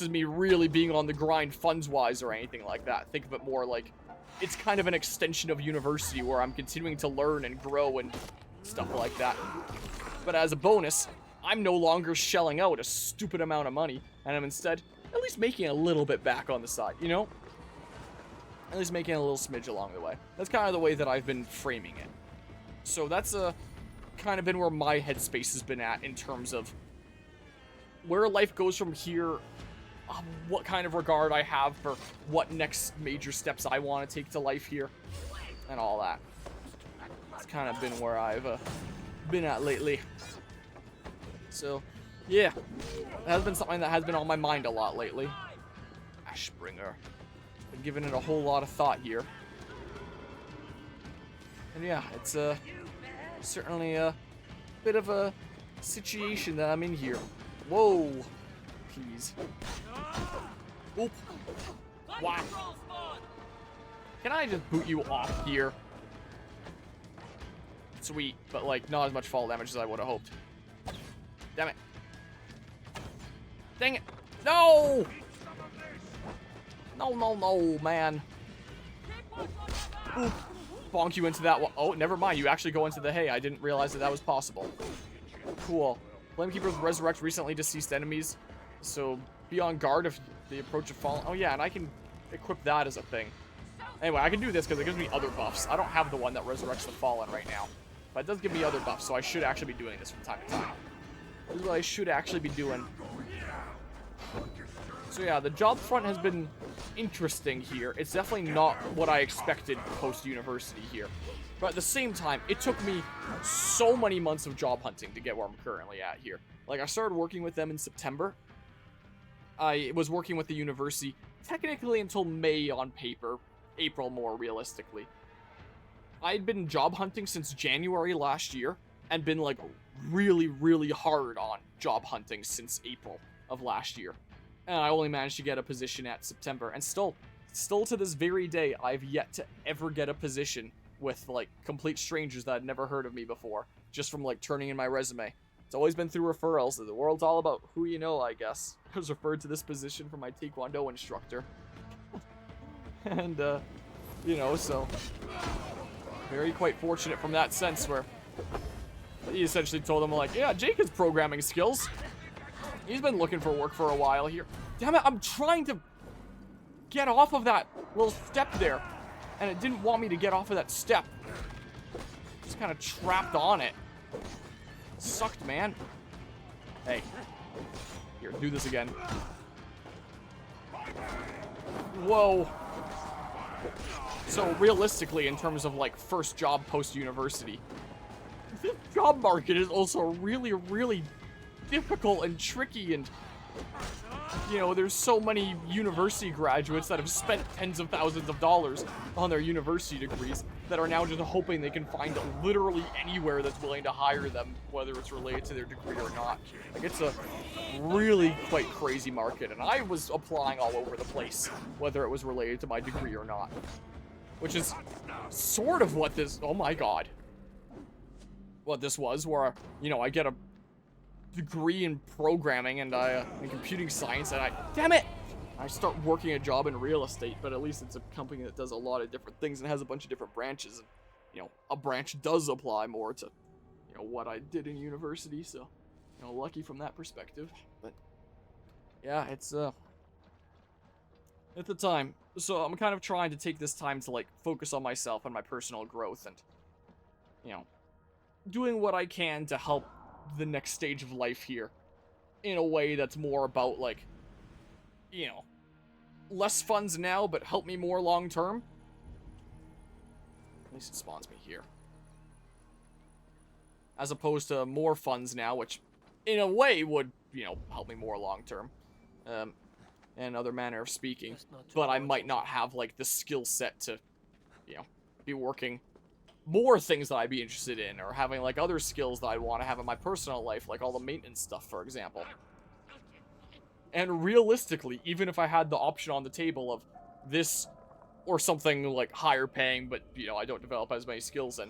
me really being on the grind funds wise or anything like that. Think of it more like it's kind of an extension of university where I'm continuing to learn and grow and stuff like that. But as a bonus, I'm no longer shelling out a stupid amount of money, and I'm instead at least making a little bit back on the side, you know? At least making a little smidge along the way. That's kind of the way that I've been framing it. So that's kind of been where my headspace has been at in terms of where life goes from here, what kind of regard I have for what next major steps I want to take to life here, and all that. It's kind of been where I've been at lately. So, yeah, that has been something that has been on my mind a lot lately. Ashbringer. Been giving it a whole lot of thought here. And yeah, it's certainly a bit of a situation that I'm in here. Whoa. Please. Oop. Wow. Can I just boot you off here? Sweet, but like not as much fall damage as I would have hoped. Damn it. Dang it. No! No, man. Oop. Bonk you into that one. Oh, never mind. You actually go into the hay. I didn't realize that was possible. Cool. Flamekeepers resurrect recently deceased enemies. So be on guard if the approach of fallen. Oh, yeah, and I can equip that as a thing. Anyway, I can do this because it gives me other buffs. I don't have the one that resurrects the fallen right now. But it does give me other buffs, so I should actually be doing this from time to time. This is what I should actually be doing. So yeah, the job front has been interesting here. It's definitely not what I expected post-university here. But at the same time, it took me so many months of job hunting to get where I'm currently at here. Like, I started working with them in September. I was working with the university technically until May on paper. April more realistically. I'd been job hunting since January last year. And been, like, really, really hard on job hunting since April of last year. And I only managed to get a position at September. And still to this very day, I've yet to ever get a position with, like, complete strangers that had never heard of me before. Just from, like, turning in my resume. It's always been through referrals. The world's all about who you know, I guess. I was referred to this position from my Taekwondo instructor. And, you know, so... very quite fortunate from that sense where... he essentially told him, like, yeah, Jake has programming skills. He's been looking for work for a while here. Damn it, I'm trying to get off of that little step there. And it didn't want me to get off of that step. Just kind of trapped on it. Sucked, man. Hey. Here, do this again. Whoa. So realistically, in terms of like first job post-university, the job market is also really, really difficult and tricky, and you know, there's so many university graduates that have spent tens of thousands of dollars on their university degrees that are now just hoping they can find literally anywhere that's willing to hire them, whether it's related to their degree or not. Like, it's a really quite crazy market, and I was applying all over the place, whether it was related to my degree or not. Which is sort of what this, oh my god, what this was, where, you know, I get a degree in programming and in computing science, and damn it, I start working a job in real estate, but at least it's a company that does a lot of different things and has a bunch of different branches, and, you know, a branch does apply more to, you know, what I did in university, so, you know, lucky from that perspective. But yeah, it's at the time, so I'm kind of trying to take this time to, like, focus on myself and my personal growth, and, you know, doing what I can to help the next stage of life here in a way that's more about, like, you know, less funds now, but help me more long term. At least it spawns me here. As opposed to more funds now, which in a way would, you know, help me more long term. In another manner of speaking. But I might not have, like, the skill set to, you know, be working more things that I'd be interested in, or having, like, other skills that I'd want to have in my personal life, like all the maintenance stuff, for example. And realistically, even if I had the option on the table of this or something, like, higher paying, but, you know, I don't develop as many skills in.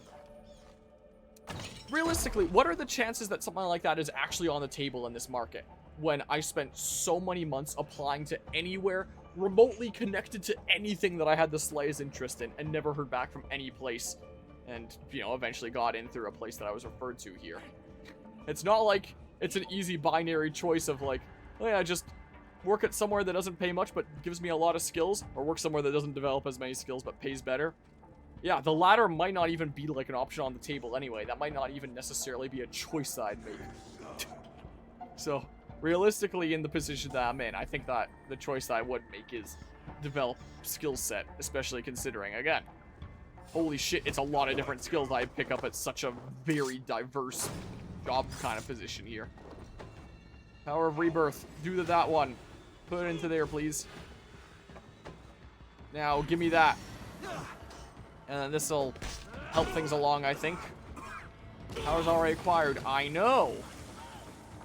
Realistically, what are the chances that something like that is actually on the table in this market, when I spent so many months applying to anywhere remotely connected to anything that I had the slightest interest in, and never heard back from any place, and, you know, eventually got in through a place that I was referred to here. It's not like it's an easy binary choice of, like, oh yeah, just work at somewhere that doesn't pay much but gives me a lot of skills, or work somewhere that doesn't develop as many skills but pays better. Yeah, the latter might not even be, like, an option on the table anyway. That might not even necessarily be a choice that I'd make. So, realistically, in the position that I'm in, I think that the choice that I would make is develop skill set, especially considering, again, holy shit, it's a lot of different skills I pick up at such a very diverse job kind of position here. Power of Rebirth. Do that one. Put it into there, please. Now, give me that. And then this'll help things along, I think. Power's already acquired. I know.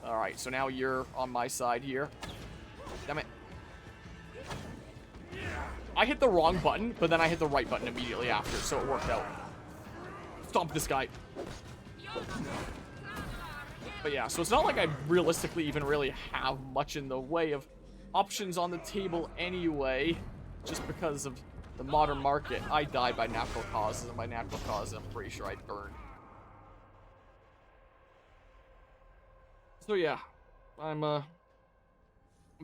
Alright, so now you're on my side here. Damn it. I hit the wrong button, but then I hit the right button immediately after, so it worked out. Stomp this guy. But yeah, so it's not like I realistically even really have much in the way of options on the table anyway, just because of the modern market. I died by natural causes, and by natural causes, I'm pretty sure I burned. So yeah, I'm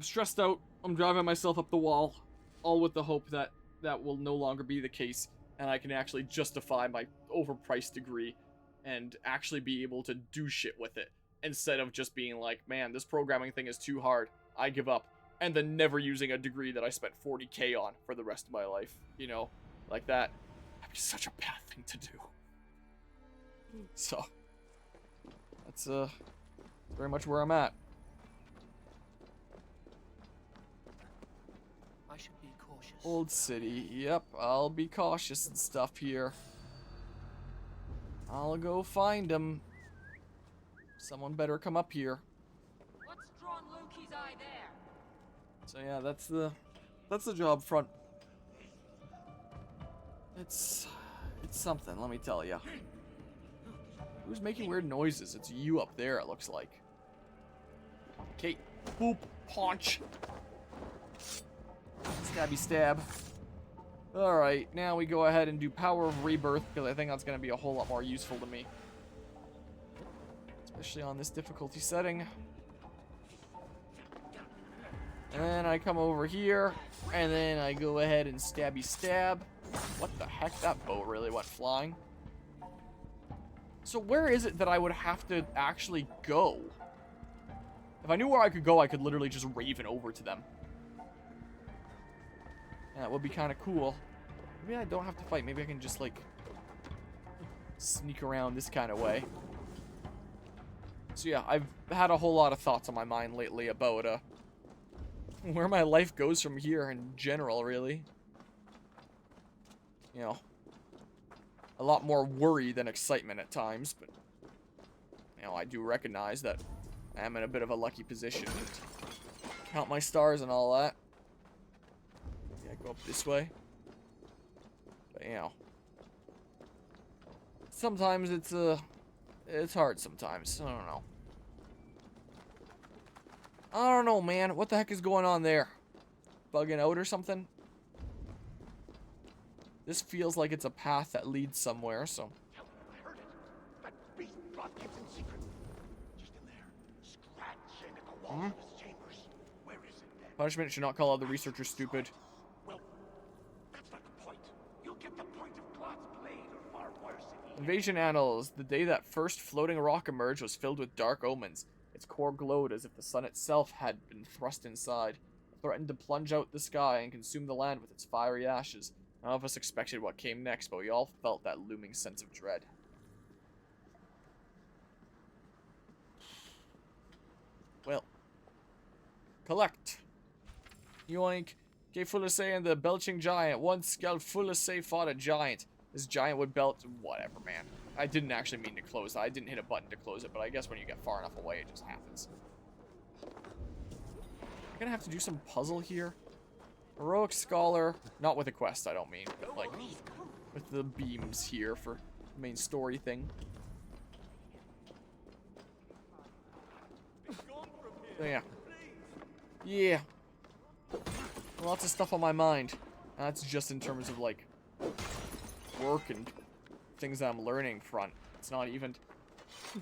stressed out. I'm driving myself up the wall, all with the hope that that will no longer be the case, and I can actually justify my overpriced degree and actually be able to do shit with it, instead of just being like, man, this programming thing is too hard, I give up, and then never using a degree that I spent 40K on for the rest of my life, you know, like that. That'd be such a bad thing to do. So, that's very much where I'm at. I should be cautious. Old city, yep, I'll be cautious and stuff here. I'll go find him. Someone better come up here. What's drawn Loki's eye there? So yeah, that's the job front. It's something, let me tell you. Who's making weird noises? It's you up there, it looks like. Okay, boop, punch. Stabby stab. Alright, now we go ahead and do Power of Rebirth, because I think that's going to be a whole lot more useful to me. Especially on this difficulty setting. And then I come over here, and then I go ahead and stabby stab. What the heck? That bow really went flying. So where is it that I would have to actually go? If I knew where I could go, I could literally just raven over to them. And that would be kind of cool. Maybe I don't have to fight. Maybe I can just, like, sneak around this kind of way. So yeah, I've had a whole lot of thoughts on my mind lately about, where my life goes from here in general, really. You know, a lot more worry than excitement at times, but, you know, I do recognize that I am in a bit of a lucky position. Count my stars and all that. Yeah, go up this way. But, you know, sometimes it's hard sometimes. I don't know. I don't know, man. What the heck is going on there? Bugging out or something? This feels like it's a path that leads somewhere, so. I heard it. That beast broadcasts in secret. Just in there, scratching at the walls of his chambers. Where is it then? Punishment should not call other researchers stupid. Well, that's not the point. You'll get the point of God's blade, or far worse if he... Invasion annals. The day that first floating rock emerged was filled with dark omens. Its core glowed as if the sun itself had been thrust inside. It threatened to plunge out the sky and consume the land with its fiery ashes. None of us expected what came next, but we all felt that looming sense of dread. Well. Collect. Yoink. Fulase and the belching giant. One scout Fulase fought a giant. This giant would belt... Whatever, man. I didn't actually mean to close that. I didn't hit a button to close it, but I guess when you get far enough away, it just happens. I'm gonna have to do some puzzle here. Heroic Scholar. Not with a quest, I don't mean. But, like, with the beams here for the main story thing. So, yeah. Yeah. Lots of stuff on my mind. That's just in terms of, like, work and things that I'm learning front. It's not even...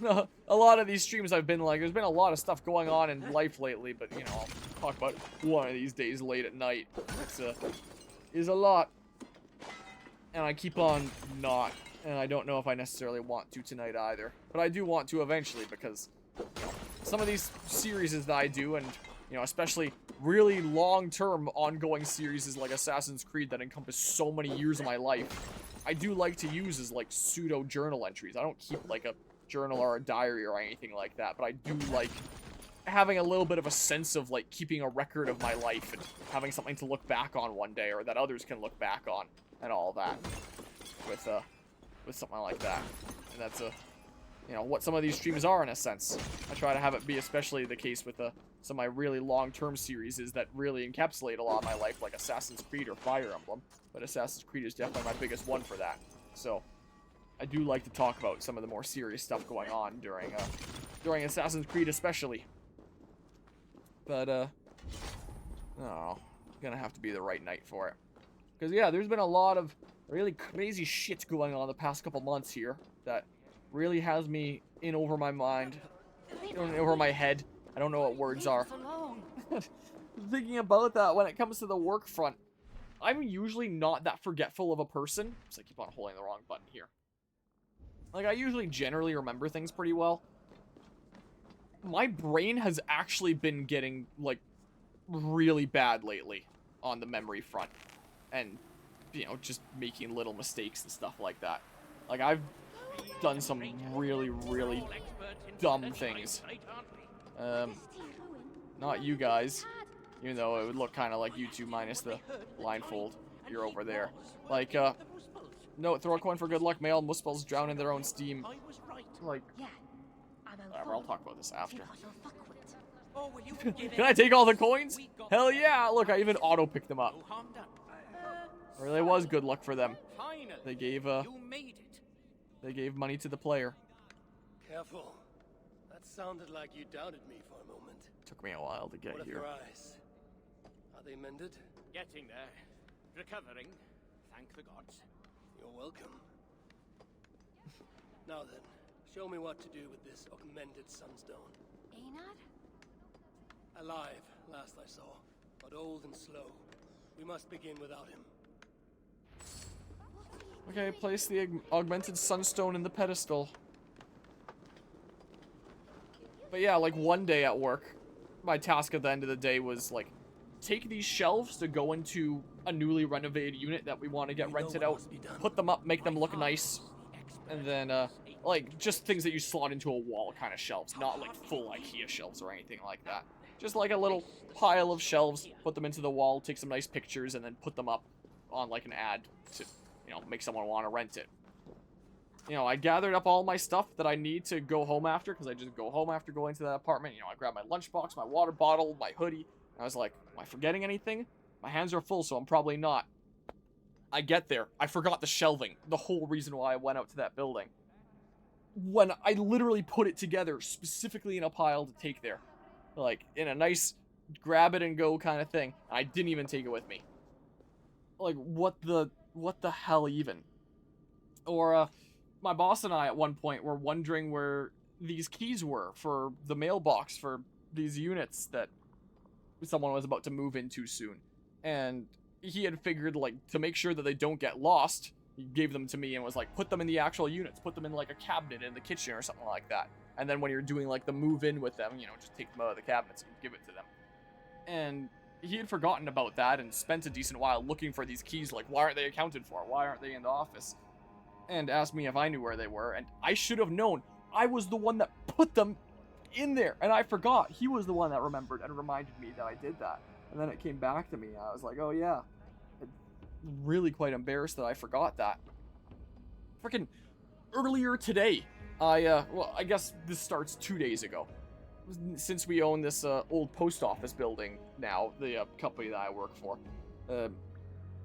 a lot of these streams I've been like, there's been a lot of stuff going on in life lately, but, you know, I'll talk about one of these days late at night. It's a lot. And I keep on not. And I don't know if I necessarily want to tonight either. But I do want to eventually, because, you know, some of these series that I do, and, you know, especially really long-term ongoing series like Assassin's Creed that encompass so many years of my life, I do like to use as, like, pseudo-journal entries. I don't keep, like, a journal or a diary or anything like that, but I do like having a little bit of a sense of, like, keeping a record of my life and having something to look back on one day, or that others can look back on, and all that with something like that. And that's you know, what some of these streams are in a sense. I try to have it be especially the case with some of my really long-term series that really encapsulate a lot of my life, like Assassin's Creed or Fire Emblem. But Assassin's Creed is definitely my biggest one for that. So I do like to talk about some of the more serious stuff going on during Assassin's Creed especially. But no, gonna have to be the right night for it. Because yeah, there's been a lot of really crazy shit going on the past couple months here that really has me in over my mind, in over my head. I don't know what words are. Thinking about that when it comes to the work front, I'm usually not that forgetful of a person. So I keep on holding the wrong button here. Like, I usually generally remember things pretty well. My brain has actually been getting, like, really bad lately on the memory front. And, you know, just making little mistakes and stuff like that. Like, I've done some really, really dumb things. Not you guys. Even though it would look kind of like you two minus the blindfold. You're over there. Like, no, throw a coin for good luck. Male muspels drown in their own steam. Like, whatever, I'll talk about this after. Can I take all the coins? Hell yeah! Look, I even auto-picked them up. Really was good luck for them. They gave money to the player. Careful. That sounded like you doubted me for a moment. Took me a while to get What of here. your eyes? Are they mended? Getting there. Recovering. Thank the gods. You're welcome. Now then, show me what to do with this augmented sunstone. Einad? Alive, last I saw, but old and slow. We must begin without him. Okay, place the augmented sunstone in the pedestal. But yeah, like one day at work, my task at the end of the day was like, take these shelves to go into a newly renovated unit that we want to get rented out, put them up, make them look nice, and then like just things that you slot into a wall kind of shelves, not like full IKEA shelves or anything like that. Just like a little pile of shelves, put them into the wall, take some nice pictures, and then put them up on like an ad to, you know, make someone want to rent it. You know, I gathered up all my stuff that I need to go home after, because I just go home after going to that apartment. You know, I grabbed my lunchbox, my water bottle, my hoodie. I was like, am I forgetting anything? My hands are full, so I'm probably not. I get there. I forgot the shelving. The whole reason why I went out to that building. When I literally put it together specifically in a pile to take there. Like, in a nice grab it and go kind of thing. I didn't even take it with me. Like, what the hell even? Or, my boss and I at one point were wondering where these keys were for the mailbox for these units that someone was about to move into soon. And he had figured, like, to make sure that they don't get lost, he gave them to me and was like, put them in the actual units, put them in like a cabinet in the kitchen or something like that. And then when you're doing like the move in with them, you know, just take them out of the cabinets and give it to them. And he had forgotten about that and spent a decent while looking for these keys, like, why aren't they accounted for? Why aren't they in the office? And asked me if I knew where they were, and I should have known. I was the one that put them in there, and I forgot. He was the one that remembered and reminded me that I did that. And then it came back to me, and I was like, oh yeah. I'm really quite embarrassed that I forgot that. Freaking earlier today, well, I guess this starts 2 days ago. Since we own this old post office building now, the company that I work for,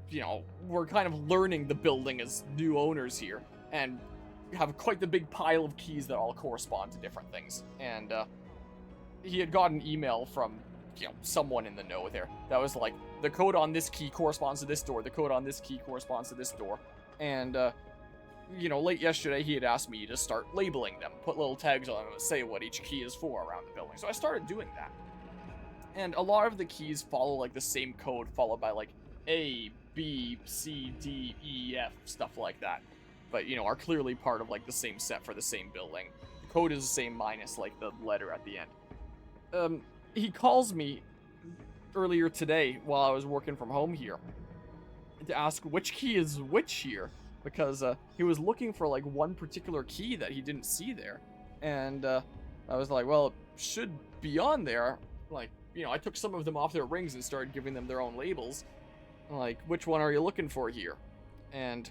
you know, we're kind of learning the building as new owners here, and have quite the big pile of keys that all correspond to different things. And he had got an email from, you know, someone in the know there that was like, the code on this key corresponds to this door, the code on this key corresponds to this door. And you know, late yesterday he had asked me to start labeling them, put little tags on them and say what each key is for around the building. So I started doing that. And a lot of the keys follow like the same code, followed by like A, B, C, D, E, F, stuff like that. But, you know, are clearly part of, like, the same set for the same building. The code is the same minus, like, the letter at the end. He calls me earlier today while I was working from home here to ask which key is which here. Because, he was looking for, like, one particular key that he didn't see there. And, I was like, well, it should be on there. Like, you know, I took some of them off their rings and started giving them their own labels. Like, which one are you looking for here? And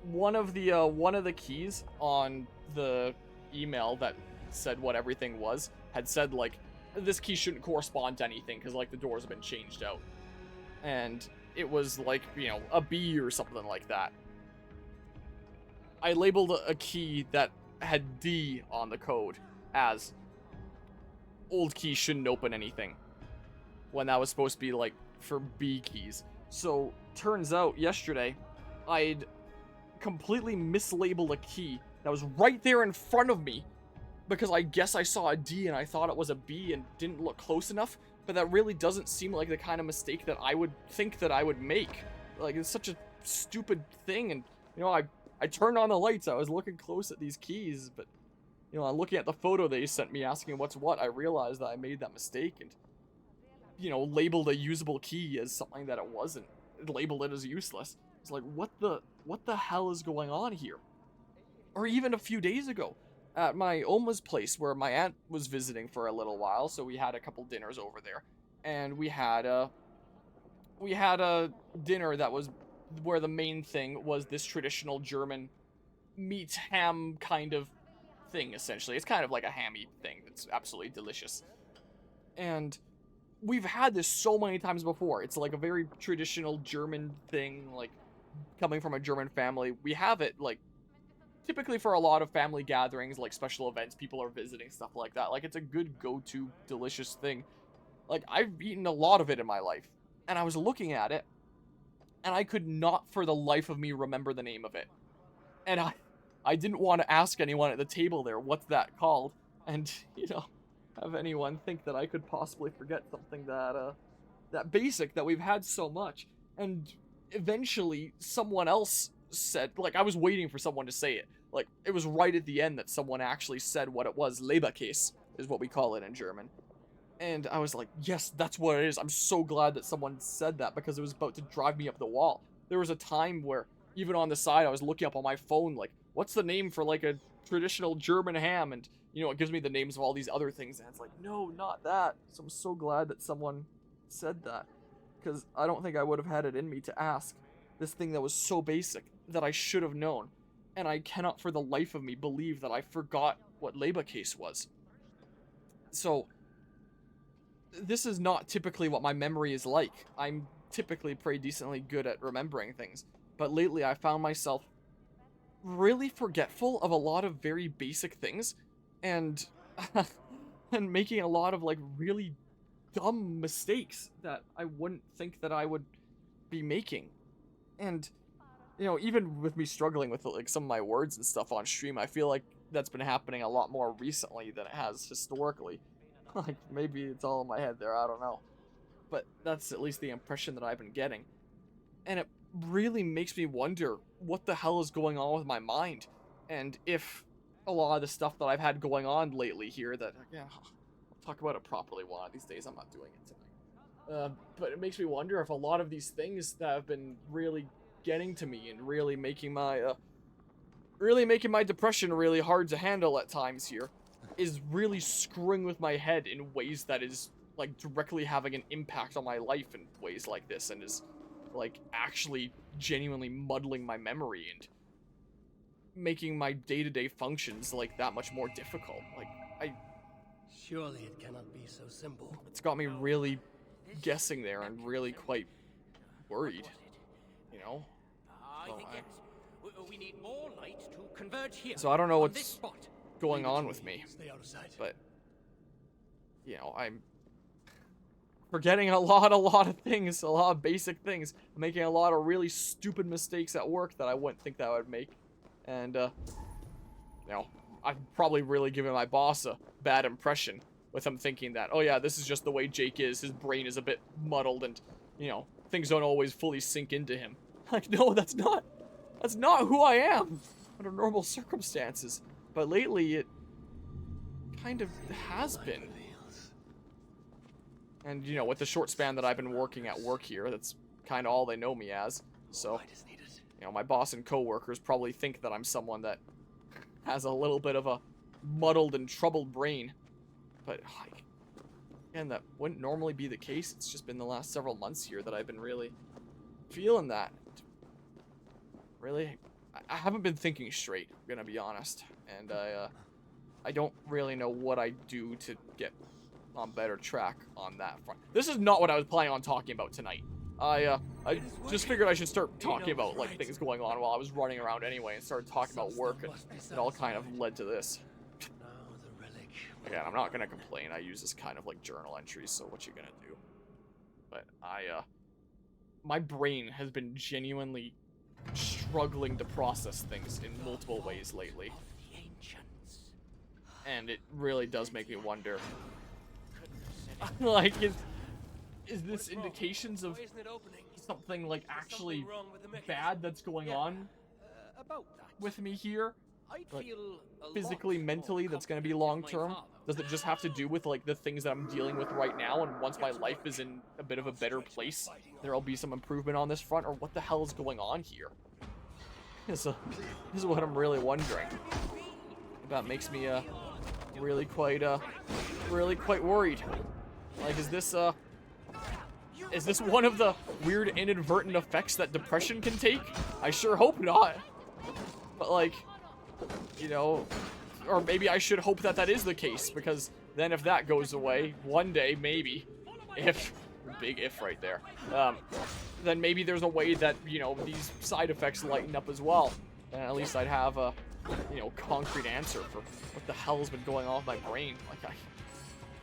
one of the keys on the email that said what everything was had said, like, this key shouldn't correspond to anything because, like, the doors have been changed out. And it was, like, you know, a B or something like that. I labeled a key that had D on the code as old key shouldn't open anything, when that was supposed to be, like, for B keys. So, turns out, yesterday, I'd completely mislabeled a key that was right there in front of me, because I guess I saw a D and I thought it was a B and didn't look close enough, but that really doesn't seem like the kind of mistake that I would think that I would make. Like, it's such a stupid thing, and, you know, I turned on the lights, I was looking close at these keys, but, you know, I'm looking at the photo they sent me asking what's what, I realized that I made that mistake, and, you know, labeled a usable key as something that it wasn't. It labeled it as useless. It's like, what the hell is going on here? Or even a few days ago, at my Oma's place, where my aunt was visiting for a little while, so we had a couple dinners over there, and we had a dinner that was where the main thing was this traditional German meat ham kind of thing, essentially. It's kind of like a hammy thing that's absolutely delicious. And we've had this so many times before. It's like a very traditional German thing, like, coming from a German family. We have it, like, typically for a lot of family gatherings, like special events, people are visiting, stuff like that. Like, it's a good go-to delicious thing. Like, I've eaten a lot of it in my life, and I was looking at it, and I could not for the life of me remember the name of it. And I didn't want to ask anyone at the table there, what's that called? And, you know, have anyone think that I could possibly forget something that basic that we've had so much. And eventually someone else said, like, I was waiting for someone to say it. like, it was right at the end that someone actually said what it was. Leberkäse is what we call it in German. And I was like, yes, that's what it is. I'm so glad that someone said that because it was about to drive me up the wall. There was a time where, even on the side, I was looking up on my phone, like, what's the name for, like, a traditional German ham? And, you know, it gives me the names of all these other things. And it's like, no, not that. So I'm so glad that someone said that. Because I don't think I would have had it in me to ask this thing that was so basic that I should have known. And I cannot for the life of me believe that I forgot what Leberkäse was. So this is not typically what my memory is like. I'm typically pretty decently good at remembering things. But lately I found myself really forgetful of a lot of very basic things. And and making a lot of like really dumb mistakes that I wouldn't think that I would be making. And, you know, even with me struggling with like some of my words and stuff on stream, I feel like that's been happening a lot more recently than it has historically. Like, maybe it's all in my head there, I don't know. But that's at least the impression that I've been getting. And it really makes me wonder what the hell is going on with my mind. And if a lot of the stuff that I've had going on lately here that, yeah, I'll talk about it properly one of these days, I'm not doing it tonight. But it makes me wonder if a lot of these things that have been really getting to me and really making my depression really hard to handle at times here is really screwing with my head in ways that is like directly having an impact on my life in ways like this, and is like actually genuinely muddling my memory and making my day-to-day functions like that much more difficult. Like, Surely it cannot be so simple. it's got me really guessing there and really quite worried, you know? I think yes. We need more light to converge here. So I don't know on this what's spot. going on with me, Stay out of sight. but, you know, I'm forgetting a lot of things, a lot of basic things. I'm making a lot of really stupid mistakes at work that I wouldn't think that I would make. And, you know, I've probably really given my boss a bad impression with him thinking that, oh yeah, this is just the way Jake is. His brain is a bit muddled and, you know, things don't always fully sink into him. Like, no, that's not who I am under normal circumstances. But lately, it kind of has been. And, you know, with the short span that I've been working at work here, that's kind of all they know me as. So, you know, my boss and coworkers probably think that I'm someone that has a little bit of a muddled and troubled brain. But, like, again, that wouldn't normally be the case. It's just been the last several months here that I've been really feeling that. Really, I haven't been thinking straight, I'm gonna be honest. And I don't really know what I do to get on better track on that front. This is not what I was planning on talking about tonight. I just figured I should start talking about, like, things going on while I was running around anyway, and started talking about work, and it all kind of led to this. Again, I'm not gonna complain. I use this kind of like journal entries, so what you gonna do? But my brain has been genuinely struggling to process things in multiple ways lately. And it really does make me wonder, like, is this indications of something, like, actually bad that's going on with me here? Like, physically, mentally, that's going to be long-term? Does it just have to do with, like, the things that I'm dealing with right now, and once my life is in a bit of a better place, there'll be some improvement on this front, or what the hell is going on here? This is what I'm really wondering. That makes me, really quite worried. Like, is this one of the weird inadvertent effects that depression can take? I sure hope not. But, like, you know, or maybe I should hope that that is the case, because then if that goes away, one day, maybe, big if right there, then maybe there's a way that, you know, these side effects lighten up as well. And at least I'd have a, you know, concrete answer for what the hell has been going on with my brain. Like,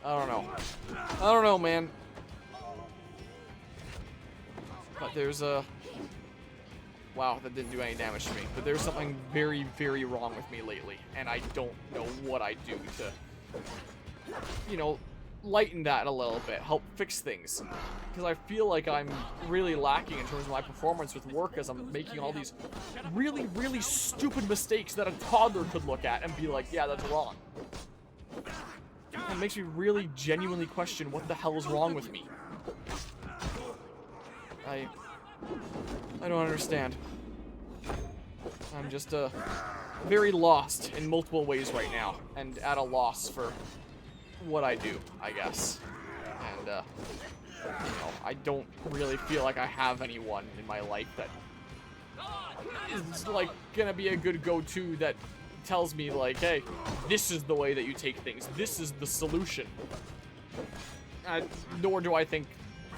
I don't know. I don't know, man. But there's a... Wow, that didn't do any damage to me. But there's something very, very wrong with me lately. And I don't know what I do to, you know, lighten that a little bit, help fix things. Because I feel like I'm really lacking in terms of my performance with work as I'm making all these really, really stupid mistakes that a toddler could look at and be like, yeah, that's wrong. It makes me really genuinely question what the hell is wrong with me. I don't understand. I'm just very lost in multiple ways right now, and at a loss for what I do, I guess. And you know, I don't really feel like I have anyone in my life that is like gonna be a good go-to that tells me like, hey, this is the way that you take things. This is the solution. Nor do I think,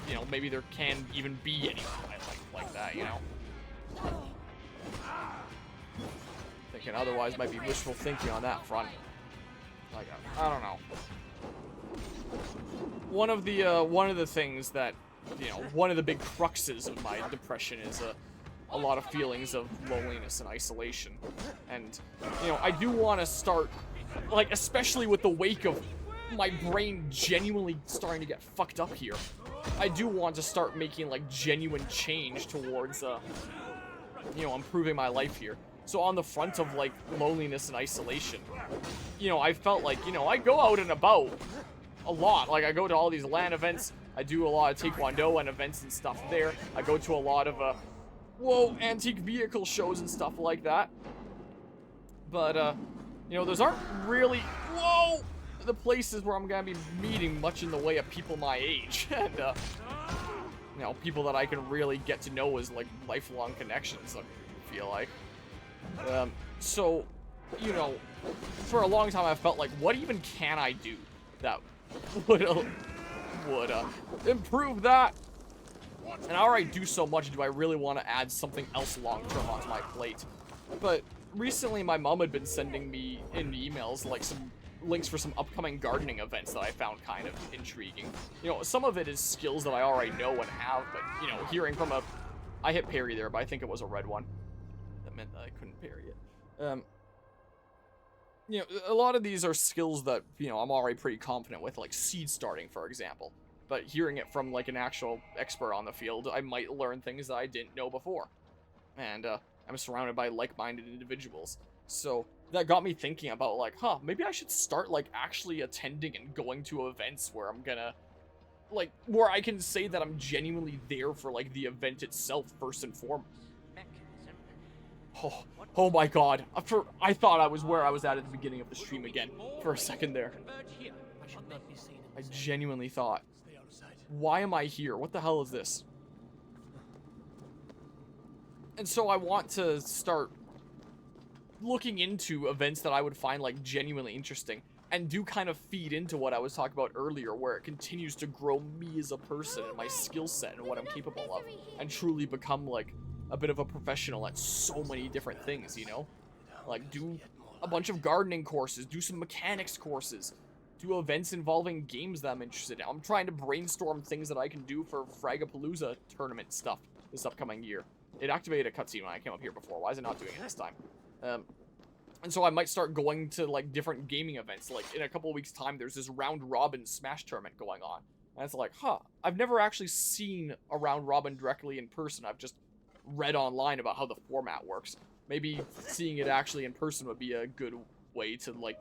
you know, maybe there can even be anyone like that, you know. Thinking otherwise might be wishful thinking on that front. Like, I don't know. One of the things that, you know, one of the big cruxes of my depression is a lot of feelings of loneliness and isolation. And, you know, I do want to start, like, especially with the wake of my brain genuinely starting to get fucked up here, I do want to start making, like, genuine change towards, you know, improving my life here. So on the front of, like, loneliness and isolation, you know, I felt like, you know, I go out and about a lot. Like, I go to all these LAN events. I do a lot of Taekwondo and events and stuff there. I go to a lot of, antique vehicle shows and stuff like that. But, you know, those aren't really, the places where I'm gonna be meeting much in the way of people my age. And, you know, people that I can really get to know as, like, lifelong connections, I feel like. So, you know, for a long time I felt like, what even can I do that would improve that? And I already do so much, do I really want to add something else long-term onto my plate? But recently my mom had been sending me in emails, like, some links for some upcoming gardening events that I found kind of intriguing. You know, some of it is skills that I already know and have, but, you know, hearing from I hit parry there, but I think it was a red one. That meant that I couldn't parry it. You know, a lot of these are skills that, you know, I'm already pretty confident with, like seed starting, for example. But hearing it from, like, an actual expert on the field, I might learn things that I didn't know before. And, I'm surrounded by like-minded individuals. So, that got me thinking about, like, maybe I should start, like, actually attending and going to events where I'm gonna, like, where I can say that I'm genuinely there for, like, the event itself, first and foremost. Oh my god. I thought I was where I was at the beginning of the stream again for a second there. I genuinely thought, why am I here? What the hell is this? And so I want to start looking into events that I would find, like, genuinely interesting and do kind of feed into what I was talking about earlier, where it continues to grow me as a person and my skill set and what I'm capable of, and truly become, like, a bit of a professional at so many different things, you know? Like, do a bunch of gardening courses, do some mechanics courses, do events involving games that I'm interested in. I'm trying to brainstorm things that I can do for Fragapalooza tournament stuff this upcoming year. It activated a cutscene when I came up here before. Why is it not doing it this time? And so I might start going to, like, different gaming events. Like, in a couple of weeks' time, there's this round-robin Smash tournament going on. And it's like, I've never actually seen a round-robin directly in person. I've just read online about how the format works. Maybe seeing it actually in person would be a good way to, like,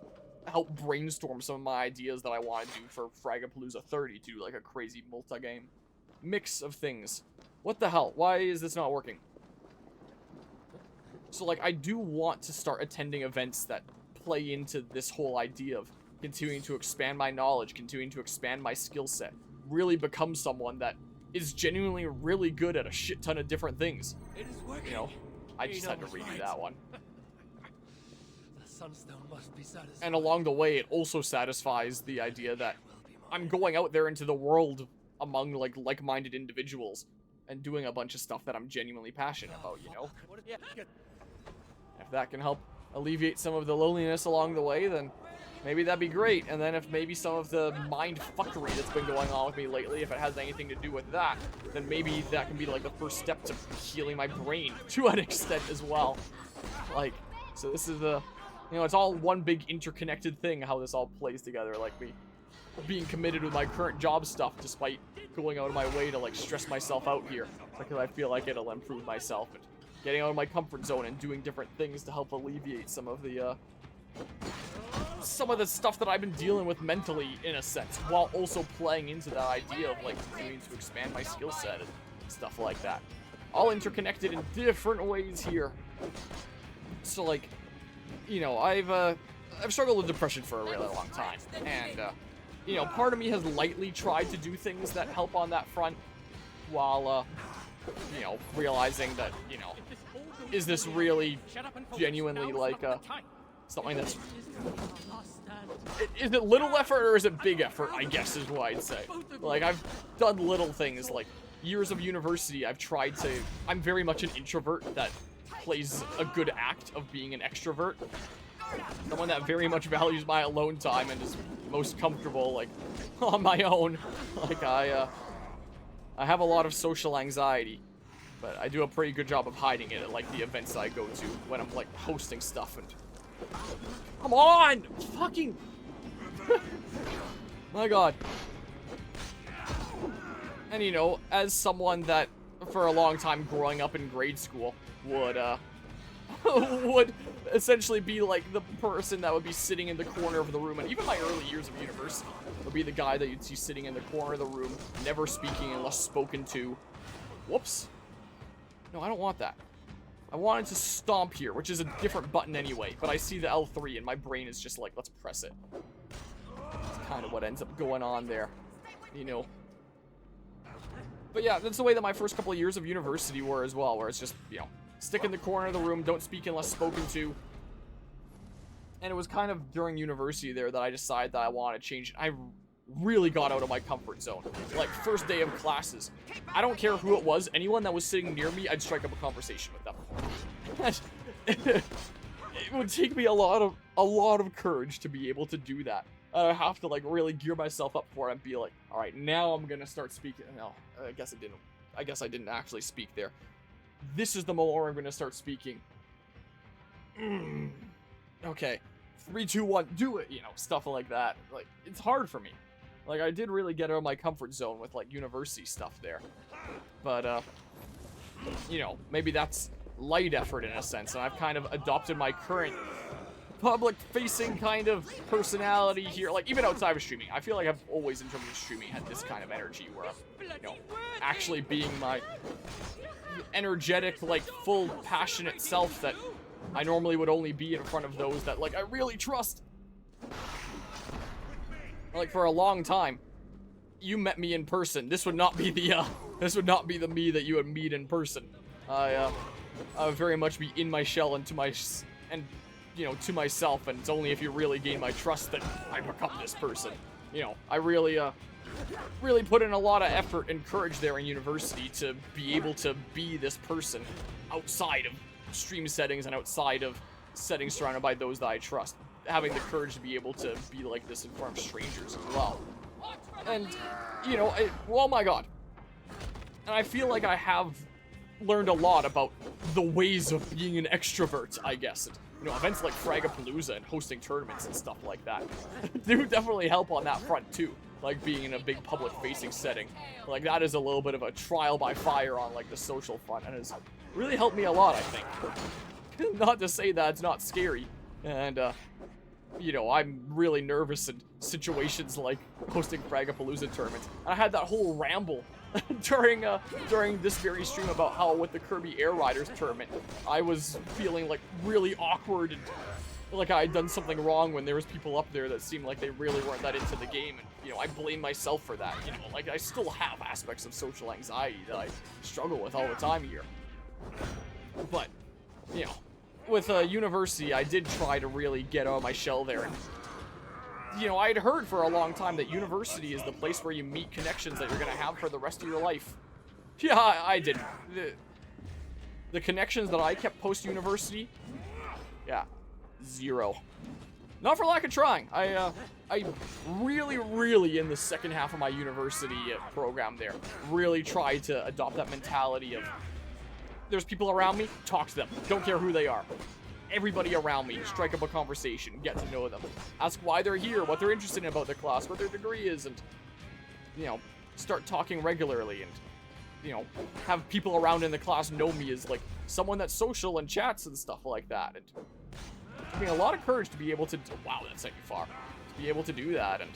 help brainstorm some of my ideas that I want to do for Fragapalooza 30 to do, like, a crazy multi-game mix of things. What the hell? Why is this not working? So, like, I do want to start attending events that play into this whole idea of continuing to expand my knowledge, continuing to expand my skill set, really become someone that is genuinely really good at a shit ton of different things. It is working. You know, I just had to redo that one. The Sunstone must be satisfied. And along the way, it also satisfies the idea that I'm going out there into the world among, like-minded individuals and doing a bunch of stuff that I'm genuinely passionate about, you know? If that can help alleviate some of the loneliness along the way, then maybe that'd be great. And then if maybe some of the mind fuckery that's been going on with me lately, if it has anything to do with that, then maybe that can be, like, the first step to healing my brain to an extent as well. Like, so this is you know, it's all one big interconnected thing, how this all plays together. Like, we being committed with my current job stuff, despite going out of my way to like stress myself out here, because I feel like it'll improve myself and getting out of my comfort zone and doing different things to help alleviate some of the stuff that I've been dealing with mentally, in a sense, while also playing into that idea of like continuing to expand my skill set and stuff like that. All interconnected in different ways here. So like, you know, I've struggled with depression for a really long time, and you know, part of me has lightly tried to do things that help on that front, while you know, realizing that, you know, is this really genuinely like something that's, is it little effort or is it big effort, I guess is what I'd say. Like, I've done little things, like years of university, I've tried to, I'm very much an introvert that plays a good act of being an extrovert. Someone that very much values my alone time and is most comfortable, like, on my own. Like, I have a lot of social anxiety, but I do a pretty good job of hiding it at, like, the events that I go to when I'm, like, hosting stuff and... Come on! Fucking... My god. And, you know, as someone that, for a long time growing up in grade school, would, would essentially be like the person that would be sitting in the corner of the room, and even my early years of university would be the guy that you'd see sitting in the corner of the room, never speaking unless spoken to. Whoops. No, I don't want that. I wanted to stomp here, which is a different button anyway, but I see the L3 and my brain is just like, let's press it. That's kind of what ends up going on there, you know. But yeah, that's the way that my first couple of years of university were as well, where it's just, you know, stick in the corner of the room, don't speak unless spoken to. And it was kind of during university there that I decided that I wanted to change it. I really got out of my comfort zone. Like, first day of classes, I don't care who it was, anyone that was sitting near me, I'd strike up a conversation with them. It would take me a lot of courage to be able to do that. I have to, like, really gear myself up for it and be like, all right, now I'm gonna start speaking. No, I guess I didn't actually speak there. This is the moment where I'm gonna start speaking. Okay, 3, 2, 1, do it. You know, stuff like that. Like, it's hard for me. Like, I did really get out of my comfort zone with, like, university stuff there. But, you know, maybe that's light effort in a sense, and I've kind of adopted my current public-facing kind of personality here. Like, even outside of streaming, I feel like I've always, in terms of streaming, had this kind of energy where I'm, you know, actually being my energetic, like, full, passionate self that I normally would only be in front of those that, like, I really trust. Like, for a long time, you met me in person. This would not be the, the me that you would meet in person. I would very much be in my shell and you know, to myself, and it's only if you really gain my trust that I become this person. You know, I really put in a lot of effort and courage there in university to be able to be this person outside of stream settings and outside of settings surrounded by those that I trust. Having the courage to be able to be like this in front of strangers as well. And, you know, oh my god. And I feel like I have learned a lot about the ways of being an extrovert, I guess. And, you know, events like Fragapalooza and hosting tournaments and stuff like that do definitely help on that front too. Like, being in a big public-facing setting. Like, that is a little bit of a trial by fire on, like, the social front, and has really helped me a lot, I think. Not to say that it's not scary. And, you know, I'm really nervous in situations like hosting Fragapalooza tournaments. And I had that whole ramble during this very stream about how with the Kirby Air Riders tournament, I was feeling like really awkward and like I had done something wrong when there was people up there that seemed like they really weren't that into the game, and, you know, I blame myself for that. You know, like, I still have aspects of social anxiety that I struggle with all the time here. But, you know, with university, I did try to really get out of my shell there. And, you know, I'd heard for a long time that university is the place where you meet connections that you're going to have for the rest of your life. Yeah, I did. The connections that I kept post-university, yeah, 0. Not for lack of trying. I really, in the second half of my university program there, really tried to adopt that mentality of, there's people around me, talk to them. Don't care who they are. everybody around me, strike up a conversation, get to know them, ask why they're here, what they're interested in about their class, what their degree is, and, you know, start talking regularly, and, you know, have people around in the class know me as, like, someone that's social and chats and stuff like that. And it took me a lot of courage to be able to, wow, that sent me far, to be able to do that, and,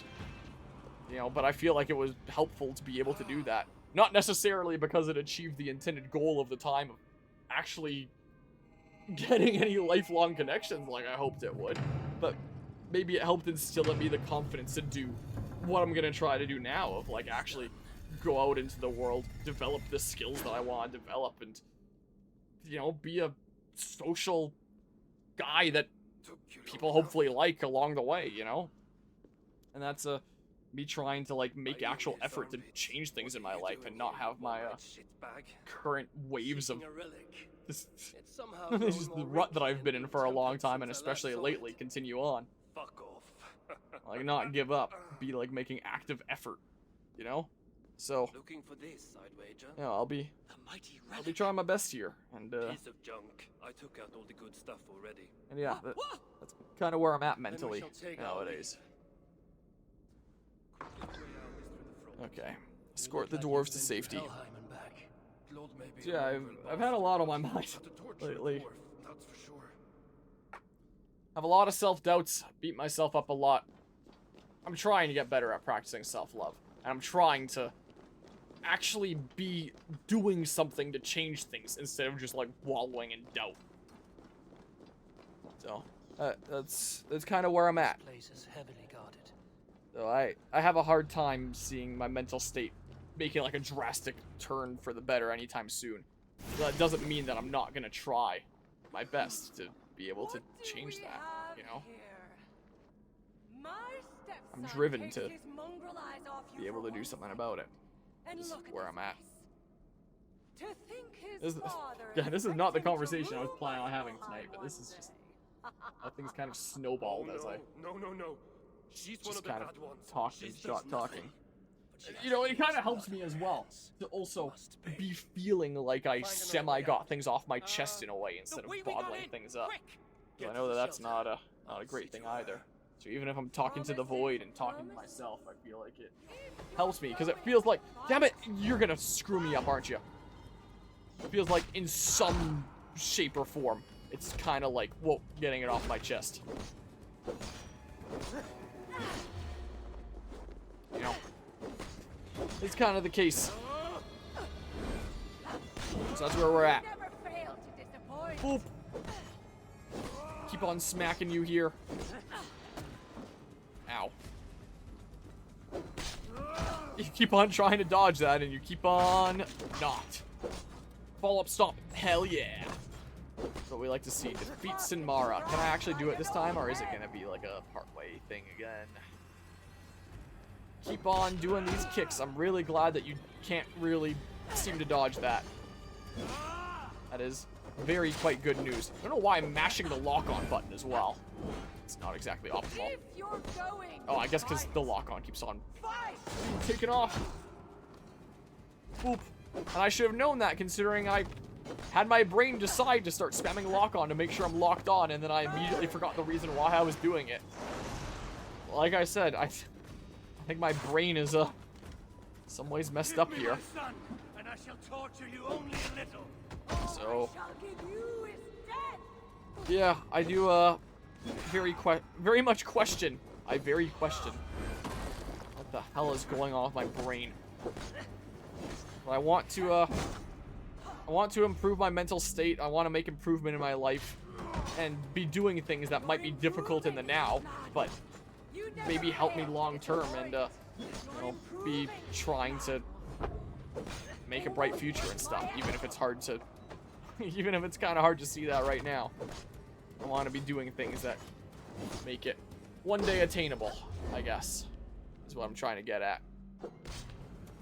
you know, but I feel like it was helpful to be able to do that. Not necessarily because it achieved the intended goal of the time of actually getting any lifelong connections like I hoped it would, but maybe it helped instill in me the confidence to do what I'm gonna try to do now, of like actually go out into the world, develop the skills that I want to develop, and, you know, be a social guy that people hopefully like along the way, you know? And that's me trying to like make actual effort to change things in my life and not have my current waves of this this is the rut that I've been in for a long time, and especially lately, continue on. Fuck off. Like, not give up, be like making active effort, you know? So, Looking for this, I'd wager. you know, I'll be trying my best here, and Piece of junk. I took out all the good stuff already. and yeah, that's kind of where I'm at mentally nowadays. Okay, escort the dwarves to safety. So yeah, I've had a lot on my mind lately. That's for sure. Have a lot of self-doubts, beat myself up a lot. I'm trying to get better at practicing self-love, and I'm trying to actually be doing something to change things instead of just like wallowing in doubt. So that's kind of where I'm at. Place is heavily guarded. So I have a hard time seeing my mental state making like a drastic turn for the better anytime soon. So that doesn't mean that I'm not gonna try my best to be able to change that, you know? I'm driven to be able to do something about it. This is where I'm at. This is not the conversation I was planning on having tonight, but this is just how things kind of snowballed as I No. She's one just of the kind bad of ones. talked and She got does talking. nothing. You know, it kind of helps me as well to also be feeling like I semi-got things off my chest in a way instead of bottling things up. So I know that that's not a great thing either. So even if I'm talking to the void and talking to myself, I feel like it helps me, because it feels like, damn it, you're gonna screw me up, aren't you? It feels like in some shape or form, it's kind of like, whoa, getting it off my chest. You know, it's kind of the case. So that's where we're at. Boop. Keep on smacking you here. Ow. You keep on trying to dodge that, and you keep on not. Follow-up stomp. Hell yeah. That's what we like to see. Defeat Sinmara. Can I actually do it this time, or is it going to be like a partway thing again? Keep on doing these kicks. I'm really glad that you can't really seem to dodge that. That is quite good news. I don't know why I'm mashing the lock-on button as well. It's not exactly optimal. Oh, I guess because the lock-on keeps on taking off. Boop. And I should have known that, considering I had my brain decide to start spamming lock-on to make sure I'm locked on, and then I immediately forgot the reason why I was doing it. Like I said, I think my brain is some ways messed up here. And I shall torture you only a little. So yeah, I do very much question. I very question what the hell is going on with my brain. But I want to improve my mental state. I want to make improvement in my life and be doing things that might be difficult in the now, but maybe help me long term, and you know, be trying to make a bright future and stuff, even if it's hard to even if it's kind of hard to see that right now. I want to be doing things that make it one day attainable, I guess, is what I'm trying to get at.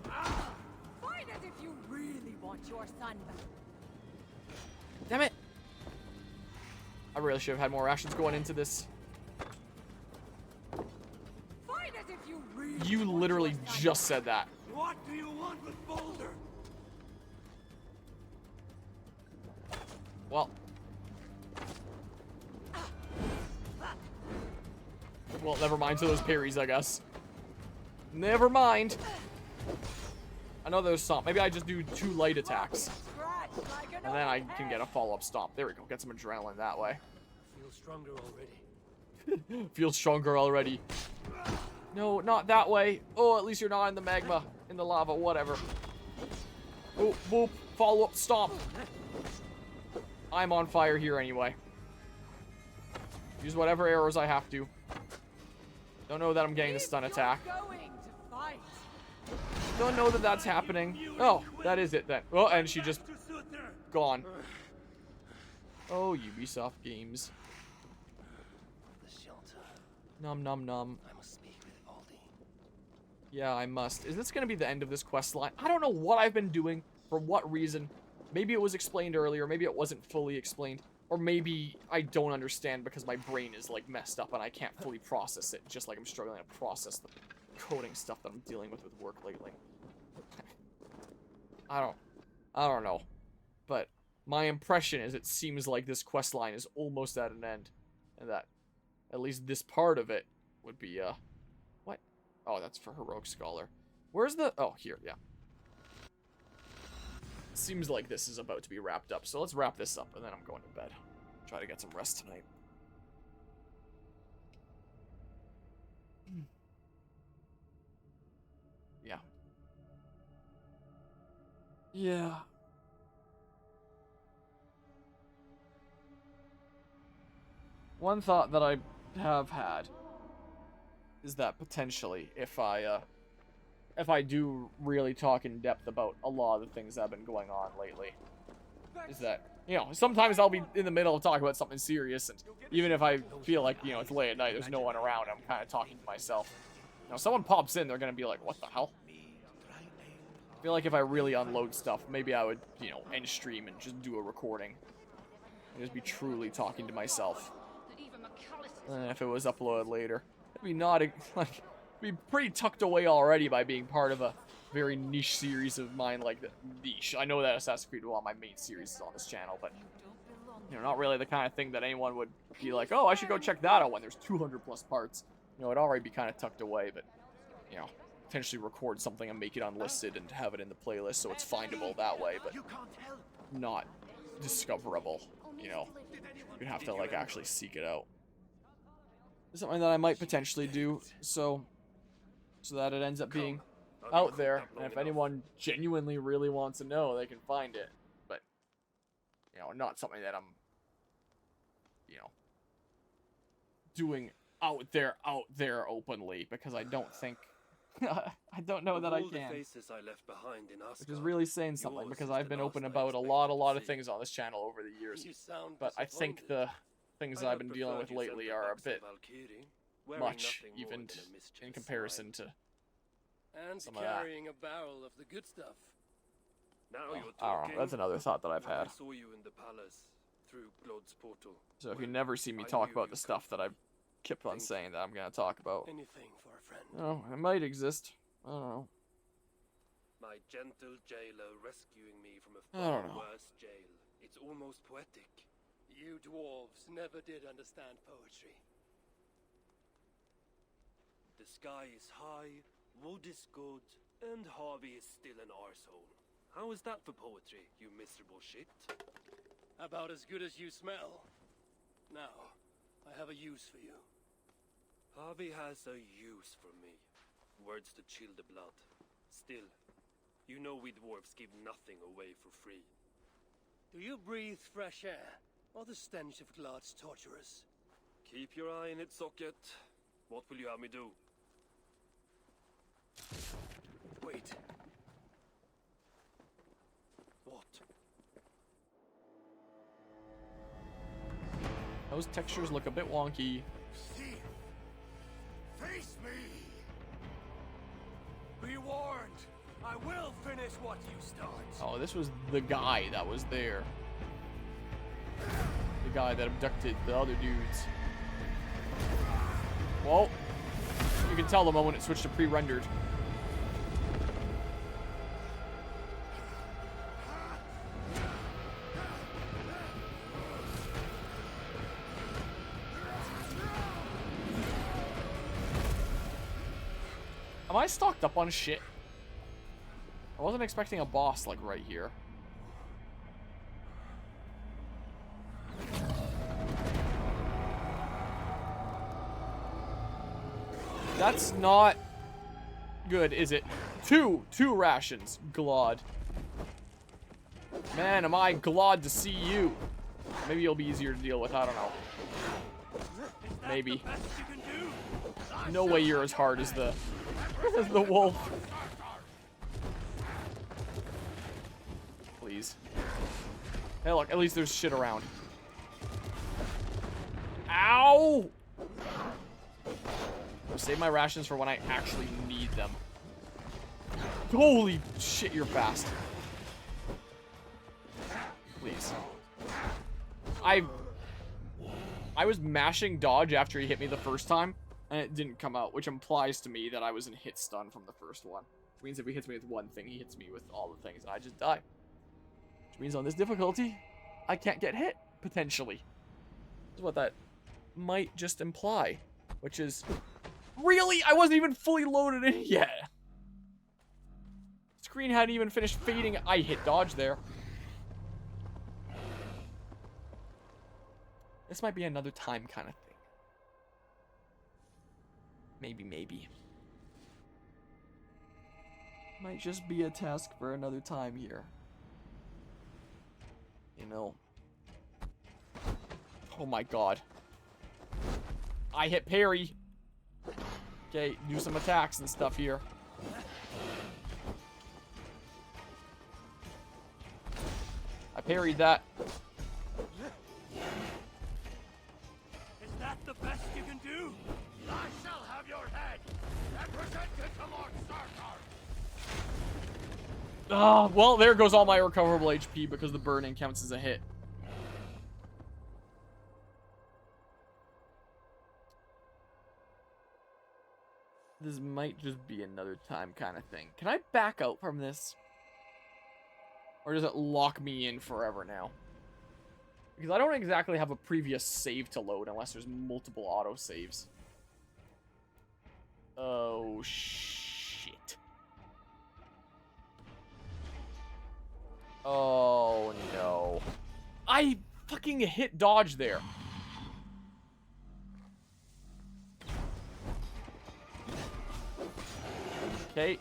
Fight as if you really want your son back. Damn it! I really should have had more rations going into this. Fight as if you really You want literally your son just said that. What do you want with Boulder? Well, Well, never mind to those parries, I guess. Never mind. I know there's some. Maybe I just do 2 light attacks. And then I can get a follow-up stomp. There we go. Get some adrenaline that way. Feel stronger already. Feel stronger already. No, not that way. Oh, at least you're not in the magma. In the lava, whatever. Oh, boop. Follow-up stomp. I'm on fire here anyway. Use whatever arrows I have to. Don't know that I'm getting the stun attack. Don't know that that's happening. Oh, that is it then. Oh, and she just gone. Oh, Ubisoft games. The shelter. Nom nom nom. I must speak with Valdi. Yeah, I must. Is this going to be the end of this quest line? I don't know what I've been doing, for what reason. Maybe it was explained earlier, maybe it wasn't fully explained. Or maybe I don't understand because my brain is, like, messed up and I can't fully process it. Just like I'm struggling to process the coding stuff that I'm dealing with work lately. I don't know. But my impression is it seems like this quest line is almost at an end. And that at least this part of it would be, what? Oh, that's for Heroic Scholar. Where's the... Oh, here, yeah. Seems like this is about to be wrapped up, so let's wrap this up, and then I'm going to bed. Try to get some rest tonight. Yeah. Yeah. One thought that I have had is that potentially, if I do really talk in depth about a lot of the things that have been going on lately, is that, you know, sometimes I'll be in the middle of talking about something serious, and even if I feel like, you know, it's late at night, there's no one around, I'm kind of talking to myself. You know, someone pops in, they're going to be like, what the hell? I feel like if I really unload stuff, maybe I would, you know, end stream and just do a recording. And just be truly talking to myself. And if it was uploaded later, it'd be not, like... be pretty tucked away already by being part of a very niche series of mine, like the niche. I know that Assassin's Creed is one of my main series on this channel, but you know, not really the kind of thing that anyone would be like, oh, I should go check that out when there's 200 plus parts. You know, it'd already be kind of tucked away, but you know, potentially record something and make it unlisted and have it in the playlist so it's findable that way, but not discoverable. You know, you'd have to like actually seek it out. It's something that I might potentially do, so that it ends up being out there, and if anyone genuinely really wants to know, they can find it, but, you know, not something that I'm, you know, doing out there openly, because I don't think, I don't know that I can, which is really saying something, because I've been open about a lot of things on this channel over the years, but I think the things that I've been dealing with lately are a bit much, even in comparison to some of that. Carrying a barrel of the good stuff. Now you're I don't talking. know, that's another thought that I've I had. saw you in the palace through Blood's portal. So if you never see me talk about the stuff that I've kept on saying that I'm gonna talk about, Anything for a friend. oh, it might exist. I don't know. My gentle jailer rescuing me from a I don't far know. worse jail. It's almost poetic. You dwarves never did understand poetry. The sky is high, wood is good, and Harvey is still an arsehole. How is that for poetry, you miserable shit? About as good as you smell. Now, I have a use for you. Harvey has a use for me. Words to chill the blood. Still, you know we dwarves give nothing away for free. Do you breathe fresh air, or the stench of Glad's torturers? Keep your eye in its socket. What will you have me do? Wait. What? Those textures look a bit wonky. Thief! Face me! Be warned! I will finish what you start. Oh, this was the guy that was there. The guy that abducted the other dudes. Well, you can tell the moment it switched to pre-rendered. I stocked up on shit? I wasn't expecting a boss, like, right here. That's not good, is it? Two rations. Glad. Man, am I glad to see you. Maybe you'll be easier to deal with, I don't know. Maybe. No way you're as hard as the wolf. Please. Hey, look, at least there's shit around. Ow! I'll save my rations for when I actually need them. Holy shit, you're fast. Please. I was mashing dodge after he hit me the first time, and it didn't come out, which implies to me that I was in hit stun from the first one. Which means if he hits me with one thing, he hits me with all the things, and I just die. Which means on this difficulty, I can't get hit, potentially. That's what that might just imply. Which is... Really? I wasn't even fully loaded in yet. Screen hadn't even finished fading. I hit dodge there. This might be another time kind of thing. Maybe. Might just be a task for another time here. You know. Oh my god. I hit parry. Okay, do some attacks and stuff here. I parried that. Is that the best you can do? I shall have your head and present it to Lord Starkar. Ah, well, there goes all my recoverable HP because the burning counts as a hit. This might just be another time kind of thing. Can I back out from this? Or does it lock me in forever now? Because I don't exactly have a previous save to load unless there's multiple autosaves. Oh, shit. Oh, no. I fucking hit dodge there. Okay.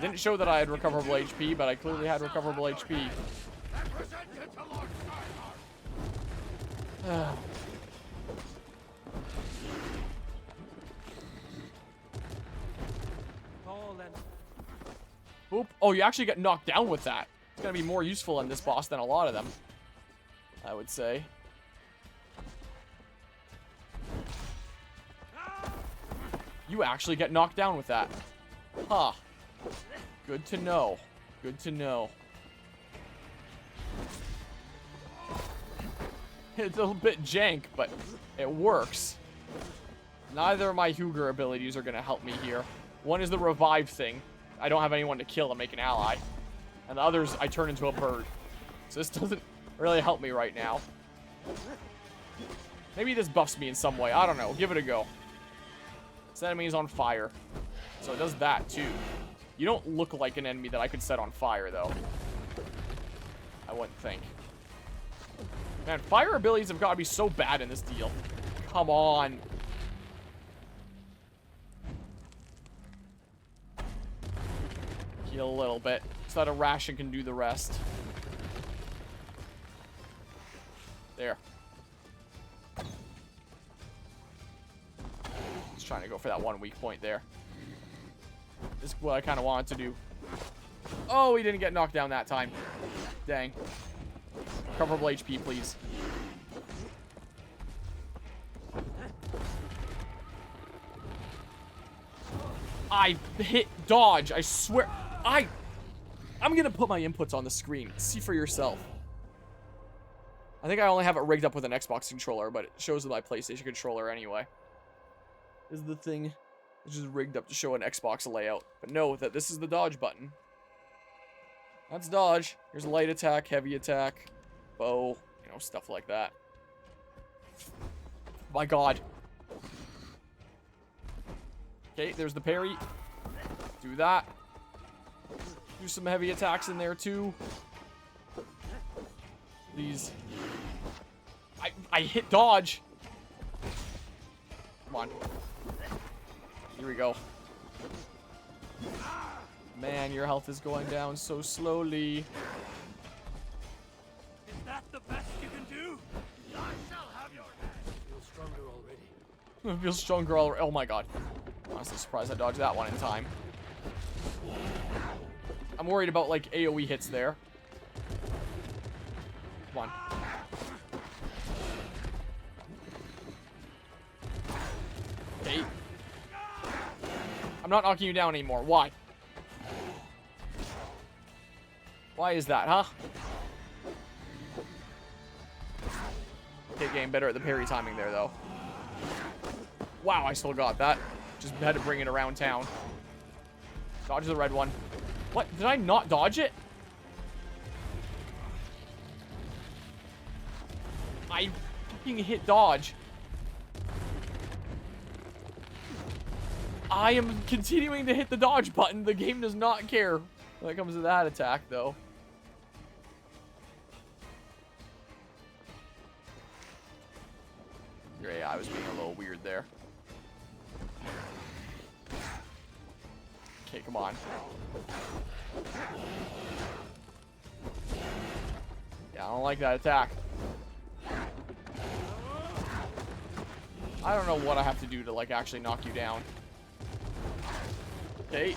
Didn't show that I had recoverable HP, but I clearly had recoverable HP. Oop. Oh, you actually get knocked down with that. It's gonna be more useful in this boss than a lot of them, I would say. You actually get knocked down with that. Huh. Good to know. Good to know. It's a little bit jank, but it works. Neither of my Hugger abilities are going to help me here. One is the revive thing. I don't have anyone to kill and make an ally. And the others, I turn into a bird. So this doesn't really help me right now. Maybe this buffs me in some way. I don't know. Give it a go. This enemy is on fire. So it does that, too. You don't look like an enemy that I could set on fire, though. I wouldn't think. Man, fire abilities have got to be so bad in this deal. Come on. Heal a little bit so that a ration can do the rest. There. Just trying to go for that one weak point there. This is what I kind of wanted to do. Oh, he didn't get knocked down that time. Dang. Recoverable HP, please. I hit dodge. I swear. I'm going to put my inputs on the screen. See for yourself. I think I only have it rigged up with an Xbox controller, but it shows with my PlayStation controller anyway. This is the thing. It's just rigged up to show an Xbox layout. But know that this is the dodge button. That's dodge. Here's light attack, heavy attack, bow, you know, stuff like that. My god. Okay, there's the parry. Do that. Do some heavy attacks in there too. Please. I hit dodge. Come on. Here we go. Man, your health is going down so slowly. Is that the best you can do? I shall have your head. Feel stronger already. I feel stronger already. Oh my god. Honestly surprised I dodged that one in time. I'm worried about like AoE hits there. Come on. Okay. I'm not knocking you down anymore. Why? Why is that, huh? Okay, game better at the parry timing there, though. Wow, I still got that. Just had to bring it around town. Dodge the red one. What? Did I not dodge it? I fucking hit dodge. I am continuing to hit the dodge button. The game does not care when it comes to that attack, though. Your AI was being a little weird there. Okay, come on. Yeah, I don't like that attack. I don't know what I have to do to, like, actually knock you down. Okay.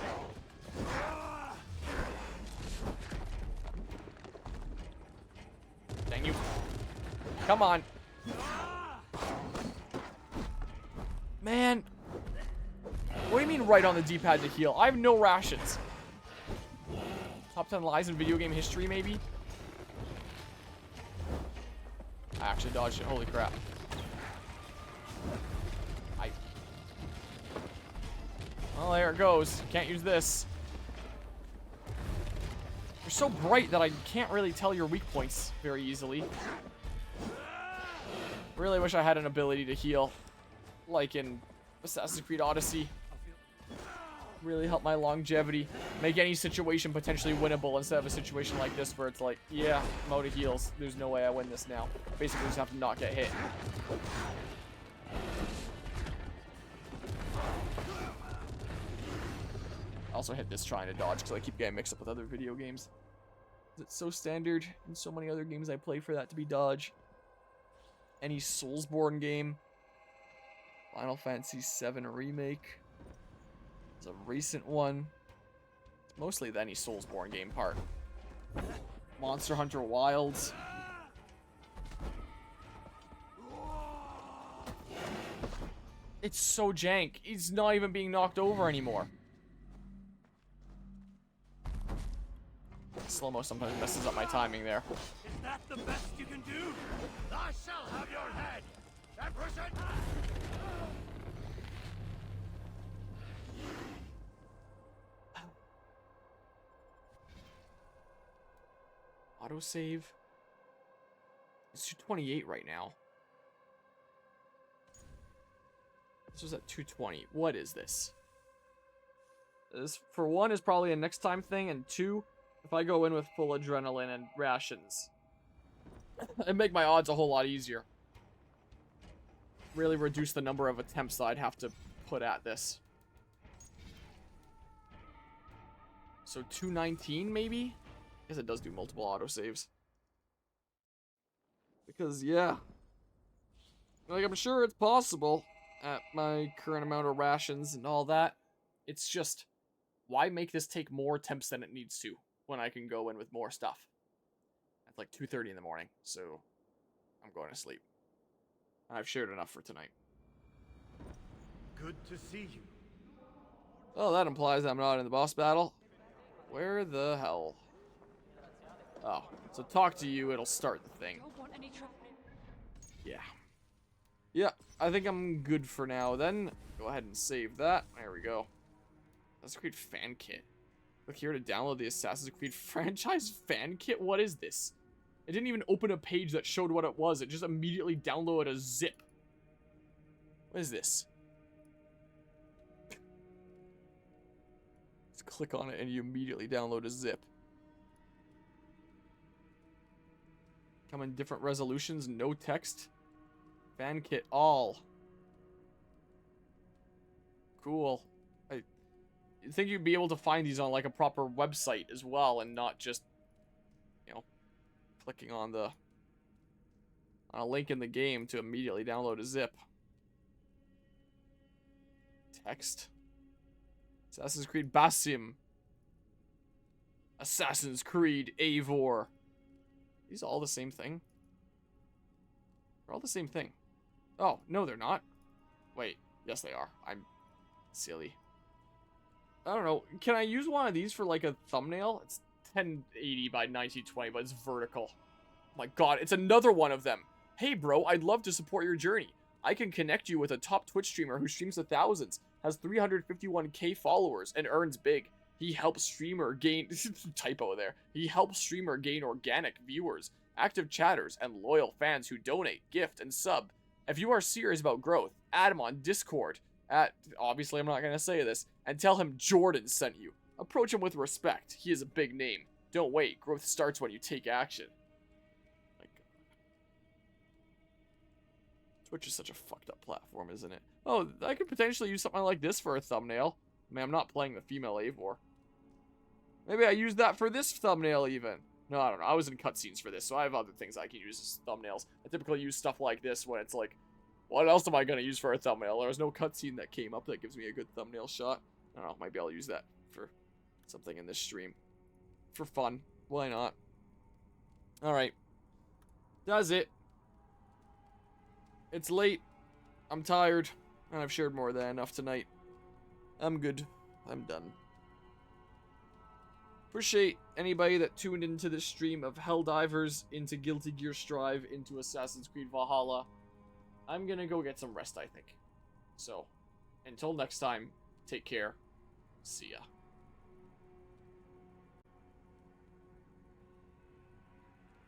Dang you. Come on. Man. What do you mean right on the D-pad to heal? I have no rations. Top 10 lies in video game history, maybe? I actually dodged it. Holy crap. Well, there it goes. Can't use this. You're so bright that I can't really tell your weak points very easily. Really wish I had an ability to heal. Like in Assassin's Creed Odyssey. Really help my longevity. Make any situation potentially winnable instead of a situation like this where it's like, yeah, I'm out of heals. There's no way I win this now. Basically just have to not get hit. I also hit this trying to dodge because I keep getting mixed up with other video games. It's so standard in so many other games I play for that to be dodge. Any Soulsborne game. Final Fantasy VII Remake. It's a recent one. It's mostly the any Soulsborne game part. Monster Hunter Wilds. It's so jank. He's not even being knocked over anymore. Slow-mo sometimes messes up my timing there. Is that the best you can do? I shall have your head. Empress. Autosave. It's 228 right now. This was at 220. What is this? This, for one, is probably a next time thing, and two, if I go in with full adrenaline and rations, it'd make my odds a whole lot easier. Really reduce the number of attempts that I'd have to put at this. So 219 maybe? I guess it does do multiple autosaves. Because, yeah. Like, I'm sure it's possible at my current amount of rations and all that. It's just, why make this take more attempts than it needs to when I can go in with more stuff? It's like 2:30 in the morning, so I'm going to sleep. I've shared enough for tonight. Good to see you. Oh, that implies I'm not in the boss battle. Where the hell? Oh, so talk to you, it'll start the thing. Don't want any trouble. Yeah. Yeah, I think I'm good for now then. Go ahead and save that. There we go. Assassin's Creed fan kit. Click here to download the Assassin's Creed franchise fan kit. What is this? It didn't even open a page that showed what it was. It just immediately downloaded a zip. What is this? It's click on it and you immediately download a zip. Come in different resolutions, no text. Fan kit all. Cool. I think you'd be able to find these on like a proper website as well, and not just, you know, clicking on a link in the game to immediately download a zip. Text. Assassin's Creed Basim. Assassin's Creed Eivor. These are all the same thing? They're all the same thing. Oh, no, they're not. Wait, yes they are. I'm silly. I don't know. Can I use one of these for like a thumbnail? It's 1080 by 1920, but it's vertical. Oh my god, it's another one of them. Hey bro, I'd love to support your journey. I can connect you with a top Twitch streamer who streams to thousands, has 351k followers, and earns big. He helps streamer gain typo there. He helps streamer gain organic viewers, active chatters, and loyal fans who donate, gift, and sub. If you are serious about growth, add him on Discord at, obviously I'm not gonna say this, and tell him Jordan sent you. Approach him with respect. He is a big name. Don't wait. Growth starts when you take action. Like, Twitch is such a fucked up platform, isn't it? Oh, I could potentially use something like this for a thumbnail. I mean, I'm not playing the female Eivor. Maybe I use that for this thumbnail even. No, I don't know. I was in cutscenes for this, so I have other things I can use as thumbnails. I typically use stuff like this when it's like, what else am I going to use for a thumbnail? There was no cutscene that came up that gives me a good thumbnail shot. I don't know. Maybe I'll use that for something in this stream. For fun. Why not? Alright. That's it. It's late. I'm tired. And I've shared more than enough tonight. I'm good. I'm done. Appreciate anybody that tuned into this stream of Helldivers, into Guilty Gear Strive, into Assassin's Creed Valhalla. I'm gonna go get some rest, I think. So, until next time, take care. See ya.